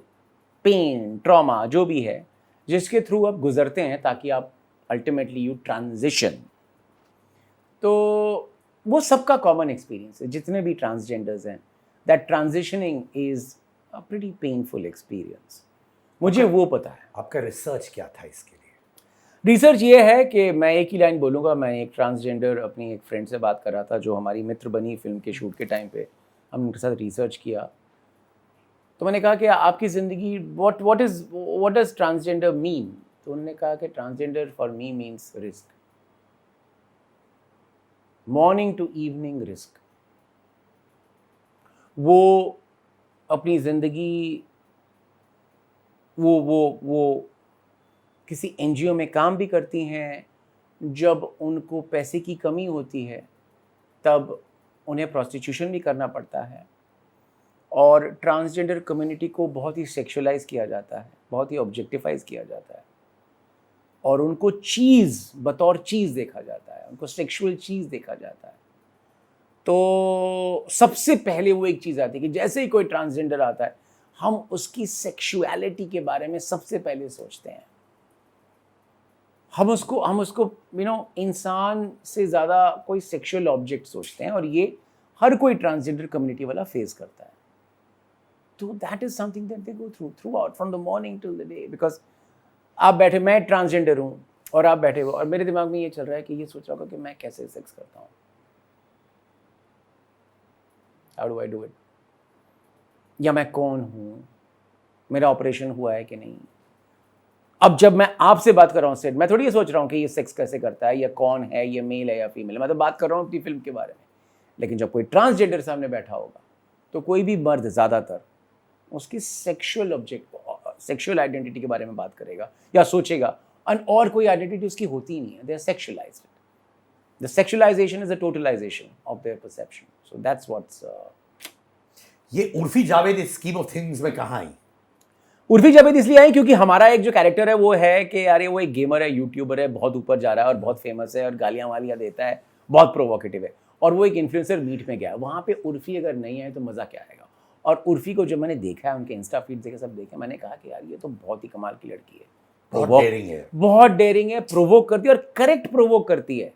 पेन, ट्रॉमा जो भी है, जिसके थ्रू आप गुजरते हैं ताकि आप अल्टीमेटली यू ट्रांजिशन। तो वो सबका कॉमन एक्सपीरियंस है, जितने भी ट्रांसजेंडर्स हैं, that transitioning is a pretty painful experience. मुझे वो पता है। आपका रिसर्च क्या था इसके लिए? रिसर्च ये है कि मैं एक ही लाइन बोलूँगा, मैं एक ट्रांसजेंडर अपनी एक फ्रेंड से बात कर रहा था जो हमारी मित्र बनी फिल्म के शूट के टाइम पे, हमने उनके साथ रिसर्च किया। तो मैंने कहा कि आपकी ज़िंदगी व्हाट डज ट्रांसजेंडर मीन? तो उन्होंने कहा कि transgender for me means risk, morning to evening risk. वो अपनी ज़िंदगी वो किसी एनजीओ में काम भी करती हैं, जब उनको पैसे की कमी होती है तब उन्हें प्रोस्टिट्यूशन भी करना पड़ता है, और ट्रांसजेंडर कम्युनिटी को बहुत ही सेक्सुअलाइज किया जाता है, बहुत ही ऑब्जेक्टिफाइज किया जाता है, और उनको चीज़ बतौर चीज़ देखा जाता है, उनको सेक्सुअल चीज़ देखा जाता है। तो सबसे पहले वो एक चीज़ आती है कि जैसे ही कोई ट्रांसजेंडर आता है, हम उसकी सेक्सुअलिटी के बारे में सबसे पहले सोचते हैं। हम उसको इंसान से ज़्यादा कोई सेक्सुअल ऑब्जेक्ट सोचते हैं, और ये हर कोई ट्रांसजेंडर कम्युनिटी वाला फेस करता है। तो that is something that they go through out from the morning till the day. Because आप बैठे, मैं ट्रांसजेंडर हूँ और आप बैठे हो, और मेरे दिमाग में ये चल रहा है कि ये सोच रहा होगा कि मैं कैसे सेक्स करता हूँ, how do I do it, या मैं कौन हूँ, मेरा ऑपरेशन हुआ है कि नहीं। अब जब मैं आपसे बात कर रहा हूँ सेट, मैं थोड़ी ये सोच रहा हूँ कि ये सेक्स कैसे करता है, या कौन है, ये मेल है या फीमेल है, मैं तो बात कर रहा हूँ अपनी फिल्म के बारे में। लेकिन जब कोई ट्रांसजेंडर सामने बैठा होगा, तो कोई भी मर्द ज़्यादातर उसकी सेक्सुअल ऑब्जेक्ट, सेक्सुअल आइडेंटिटी के बारे में बात करेगा या सोचेगा, और कोई आइडेंटिटी उसकी होती ही नहीं है। They are sexualised. The sexualisation is the totalisation of their perception. So that's what's. ये उर्फी जावेद इस स्कीम ऑफ थिंग्स में कहाँ आई? उर्फी जावेद इसलिए आई क्योंकि हमारा एक जो कैरेक्टर है वो है कि यार ये वो एक गेमर है, यूट्यूबर है, बहुत ऊपर जा रहा है और बहुत फेमस है और गालियाँ वालियाँ देता है, बहुत प्रोवोकेटिव है, और वो एक इन्फ्लुएंसर मीट में गया। वहाँ पे उर्फी अगर नहीं आए तो मज़ा क्या आएगा। और उर्फी को जब मैंने देखा है, उनके इंस्टा फीड देखे, सब देखे, मैंने कहा कि यार ये तो बहुत ही कमाल की लड़की है, बहुत डेयरिंग है, बहुत डेयरिंग है, प्रोवोक करती है और करेक्ट प्रोवोक करती है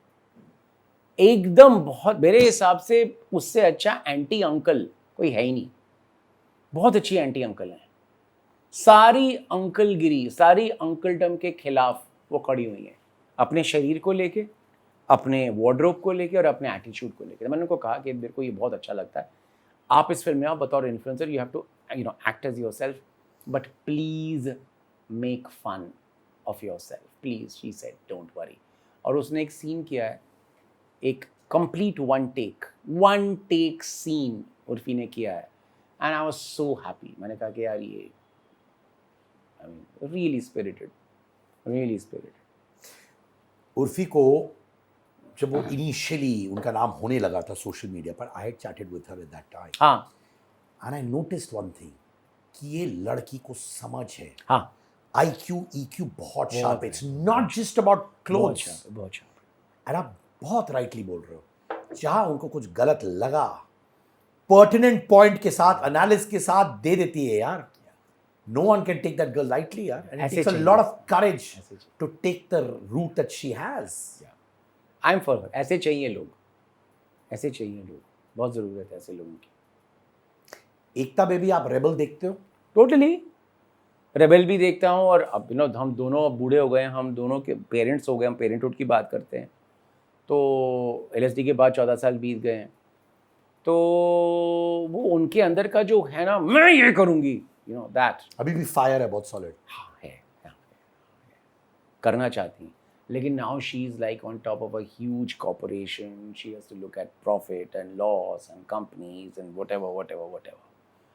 एकदम। बहुत, मेरे हिसाब से उससे अच्छा एंटी अंकल कोई है ही नहीं। बहुत अच्छी एंटी अंकल हैं, सारी अंकलगिरी, सारी अंकलडम के खिलाफ वो खड़ी हुई हैं, अपने शरीर को लेके, अपने वार्डरोब को लेके और अपने एटीट्यूड को लेके। मैंने उनको कहा कि मेरे को ये बहुत अच्छा लगता है, आप इस फिल्म में आओ बतौर influencer, you have to act as yourself, but please make fun of yourself please, she said don't worry. और उसने एक सीन किया है, एक complete one take scene Urfi ने किया है, and I was so happy. मैंने कहा कि यार ये really spirited. उर्फी को जब वो इनिशियली उनका नाम होने लगा था सोशल मीडिया पर, I had chatted with her at that time. हाँ, and I noticed one thing कि ये लड़की को समझ है। हाँ, IQ EQ बहुत शार्प है, it's not just about clothes. बहुत शार्प। एंड आप बहुत राइटली बोल रहे हो, जहां उनको कुछ गलत लगा, पर्टिनेंट पॉइंट के साथ, एनालिसिस के साथ दे देती है यार। No one can take that girl lightly, yaar. And it takes a lot of courage to take the route that she has. Yeah. I'm for her. ऐसे चाहिए लोग, बहुत ज़रूरत है ऐसे लोगों की। एकता बेबी, आप रेबल देखते हो? टोटली रेबल भी देखता हूँ, और अब हम दोनों अब बूढ़े हो गए हैं, हम दोनों के पेरेंट्स हो गए, हम पेरेंटहुड की बात करते हैं, तो LSD के बाद 14 साल बीत गए हैं, तो वो उनके अंदर का जो है ना, मैं ये करूँगी, दैट अभी भी फायर है, बहुत सॉलिड। हाँ है, करना चाहती हैं, लेकिन now she is like on top of a huge corporation, she has to look at profit and loss and companies and whatever.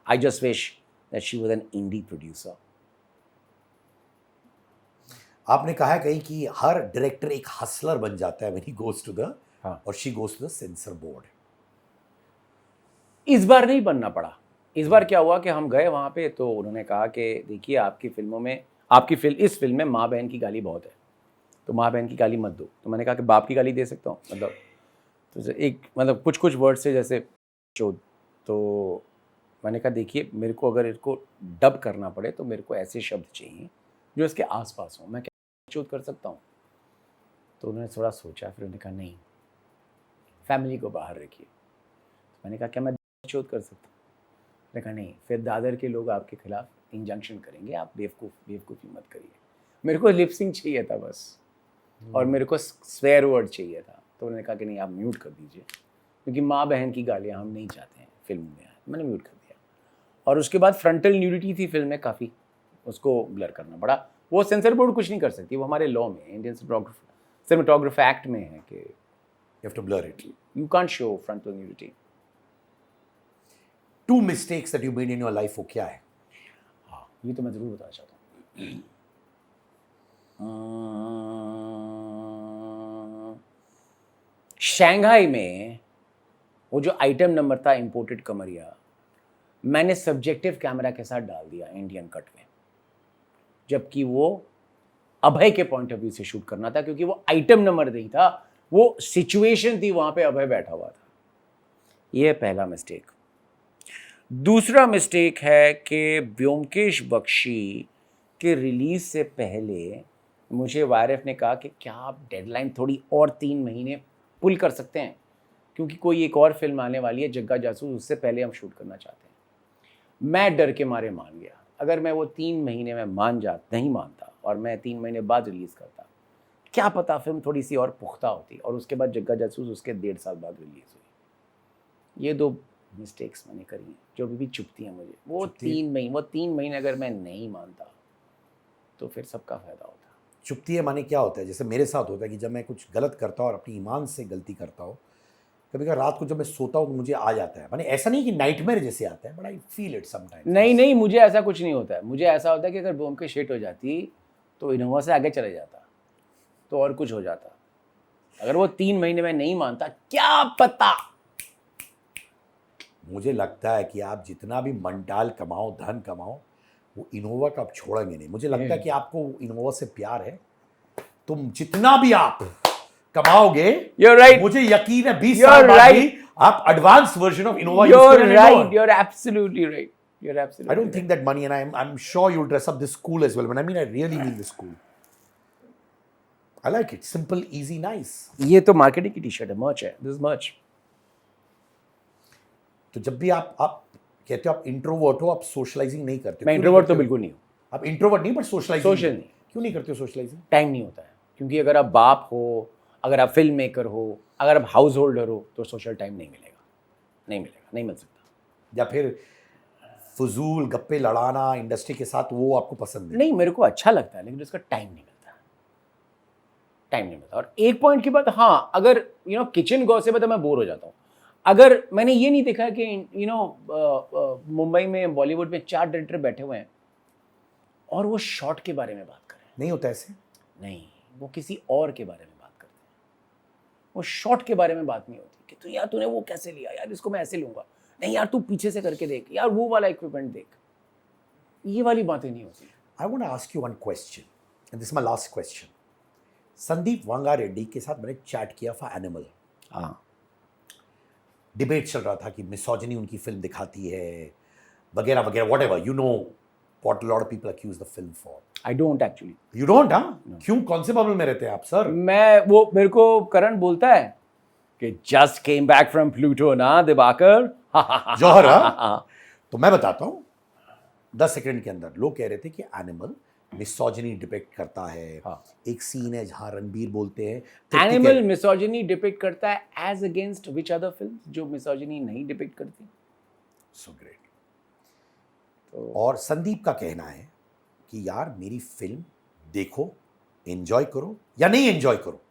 I just wish that she was an indie producer. आपने कहा है कहीं कि हर director एक Hustler बन जाता है when he goes to the हाँ। और she goes to the censor board. इस बार नहीं बनना पड़ा। इस बार क्या हुआ कि हम गए वहाँ पे तो उन्होंने कहा कि देखिए आपकी फिल्मों में इस फिल्म में माँ बहन की गाली बहुत है, तो माँ बहन की गाली मत दो। तो मैंने कहा कि बाप की गाली दे सकता हूँ, मतलब तो एक मतलब कुछ वर्ड से जैसे चोद। तो मैंने कहा देखिए मेरे को अगर इसको डब करना पड़े तो मेरे को ऐसे शब्द चाहिए जो इसके आसपास हो, मैं क्या चोद कर सकता हूँ? तो उन्होंने थोड़ा सोचा, फिर उन्होंने कहा नहीं, फैमिली को बाहर रखिए। तो मैंने कहा क्या मैं चोद कर सकता हूँ? मैंने कहा नहीं, फिर दादर के लोग आपके खिलाफ इंजंक्शन करेंगे, आप बेवकूफ़ी मत करिए। मेरे को लिपसिंग चाहिए था बस, और मेरे को स्वेयर वर्ड चाहिए था। तो उन्होंने कहा कि नहीं आप म्यूट कर दीजिए, क्योंकि माँ बहन की गालियाँ हम नहीं चाहते हैं फिल्म में आए। मैंने म्यूट कर दिया। और उसके बाद फ्रंटल न्यूडिटी थी फिल्म में काफ़ी, उसको ब्लर करना पड़ा। वो सेंसर बोर्ड कुछ नहीं कर सकती, वो हमारे लॉ में, इंडियन सिनेमेटोग्राफी एक्ट में है कि You have to blur it. You can't show frontal nudity. 2 mistakes that you made in your life वो क्या है? हाँ, ये तो मैं ज़रूर बताना चाहता हूँ। शंघाई में वो जो आइटम नंबर था इंपोर्टेड कमरिया, मैंने सब्जेक्टिव कैमरा के साथ डाल दिया इंडियन कट में, जबकि वो अभय के पॉइंट ऑफ व्यू से शूट करना था, क्योंकि वो आइटम नंबर नहीं था, वो सिचुएशन थी, वहां पे अभय बैठा हुआ था। ये पहला मिस्टेक। दूसरा मिस्टेक है कि ब्योमकेश बख्शी के रिलीज से पहले मुझे वायरएफ ने कहा कि क्या आप डेडलाइन थोड़ी और 3 महीने पुल कर सकते हैं, क्योंकि कोई एक और फिल्म आने वाली है जग्गा जासूस, उससे पहले हम शूट करना चाहते हैं। मैं डर के मारे मान गया। अगर मैं वो 3 महीने में नहीं मानता और मैं 3 महीने बाद रिलीज़ करता, क्या पता फिल्म थोड़ी सी और पुख्ता होती, और उसके बाद जग्गा जासूस उसके 1.5 साल बाद रिलीज़ हुई। ये 2 मिस्टेक्स मैंने करी हैं जो अभी भी चुभती हैं मुझे। वो 3 महीने अगर मैं नहीं मानता तो फिर सबका फ़ायदा होता। चुपती है माने क्या होता है? जैसे मेरे साथ होता है कि जब मैं कुछ गलत करता हूँ और अपनी ईमान से गलती करता हूँ, कभी कभी रात को जब मैं सोता हूँ मुझे आ जाता है, माने ऐसा नहीं कि नाइटमेयर जैसे आता है, but I feel it sometimes. नहीं, मुझे ऐसा कुछ नहीं होता है। मुझे ऐसा होता है कि अगर ब्योमकेश हिट हो जाती तो इनोवा से आगे चले जाता, तो और कुछ हो जाता। अगर वो 3 महीने में नहीं मानता, क्या पता। मुझे लगता है कि आप जितना भी मंडाल कमाओ, धन कमाओ, वो इनोवा का आप छोड़ेंगे नहीं। मुझे लगता है कि आपको इनोवा से प्यार है। तुम जितना भी आप कमाओगे, You're right. मुझे यकीन है 20 साल बाद भी आप advance version of Innova use You're करेंगे। right. You're absolutely right. You're absolutely I don't think that money, and I'm sure you'll dress up this cool as well. When I mean, I really mean this cool. I like it. Simple, easy, nice. ये तो marketing की T-shirt है, मर्च है। This मर्च। तो जब भी आप कहते हो आप इंट्रोवर्ट हो, आप सोशलाइजिंग नहीं करते। मैं इंट्रोवर्ट तो बिल्कुल नहीं हूँ। आप इंट्रोवर्ट नहीं, बट सोशलाइजिंग। सोशल नहीं। क्यों नहीं करते हो सोशलाइजिंग? टाइम नहीं होता है, क्योंकि अगर आप बाप हो, अगर आप फिल्म मेकर हो, अगर आप हाउस होल्डर हो, तो सोशल टाइम नहीं मिलेगा, नहीं मिल सकता। या फिर फजूल गप्पे लड़ाना इंडस्ट्री के साथ, वो आपको पसंद है? नहीं, मेरे को अच्छा लगता है, लेकिन उसका टाइम नहीं मिलता। और एक पॉइंट की बात, हाँ, अगर किचन गॉसिप है तो मैं बोर हो जाता हूँ। अगर मैंने ये नहीं देखा कि मुंबई में, बॉलीवुड में 4 डायरेक्टर बैठे हुए हैं और वो शॉट के बारे में बात कर रहे हैं। नहीं होता ऐसे। नहीं, वो किसी और के बारे में बात करते हैं। वो शॉट के बारे में बात नहीं होती कि तो यार तूने वो कैसे लिया, यार इसको मैं ऐसे लूंगा, नहीं यार तू पीछे से करके देख, यार वो वाला इक्विपमेंट देख। ये वाली बातें नहीं होती। I want to ask you one question, and this is my last question. Sandeep Vanga Reddy के साथ मैंने चैट किया फॉर एनिमल। हाँ, डिबेट चल रहा था कि मिसोजिनी उनकी फिल्म दिखाती है वगैरह वगैरह, whatever, you know what lot of people accuse the film for. I don't actually. You don't? हाँ, क्यों? कौन से बबल में रहते हैं आप सर? वो मेरे को करण बोलता है कि just came back from Pluto ना दिवाकर। जौहर, हाँ? तो मैं बताता हूँ, 10 सेकंड के अंदर लोग कह रहे थे कि एनिमल मिसोजिनी डिपिक्ट करता है। हाँ। एक सीन है जहां रणबीर बोलते हैं एनिमल मिसोजिनी डिपिक्ट करता है as against which other film जो मिसोजिनी नहीं डिपिक्ट करती। So great. तो और संदीप का कहना है कि यार मेरी फिल्म देखो, एंजॉय करो या नहीं एंजॉय करो,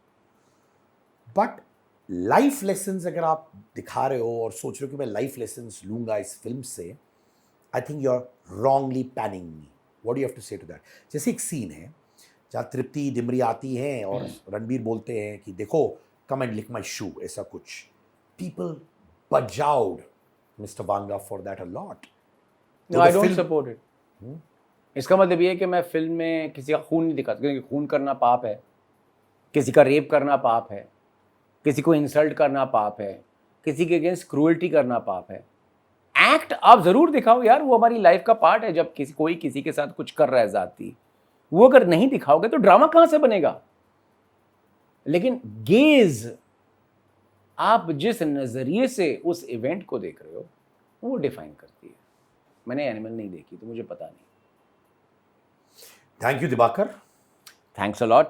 बट लाइफ लेसन्स अगर आप दिखा रहे हो और सोच रहे हो कि मैं लाइफ लेसन्स लूंगा इस फिल्म से, I think you are wrongly panning me. What do you have to say to that? जैसे एक सीन है जहाँ तृप्ति डिमरी आती हैं और रणबीर बोलते हैं कि देखो come and leak my shoe, ऐसा कुछ. पीपल बजाउड mister Vanga for that a lot. No, I don't support it. इसका मतलब ये है कि मैं फिल्म में किसी का खून नहीं दिखाता, क्योंकि खून करना पाप है, किसी का रेप करना पाप है, किसी को इंसल्ट करना पाप है, किसी के अगेंस्ट क्रूअल्टी करना पाप है. एक्ट आप जरूर दिखाओ यार, वो हमारी लाइफ का पार्ट है. जब कोई किसी के साथ कुछ कर रहा है जाती, वो अगर नहीं दिखाओगे तो ड्रामा कहां से बनेगा. लेकिन गेज, आप जिस नजरिए से उस इवेंट को देख रहे हो वो डिफाइन करती है. मैंने एनिमल नहीं देखी तो मुझे पता नहीं. Thank you Dibakar. Thanks a lot.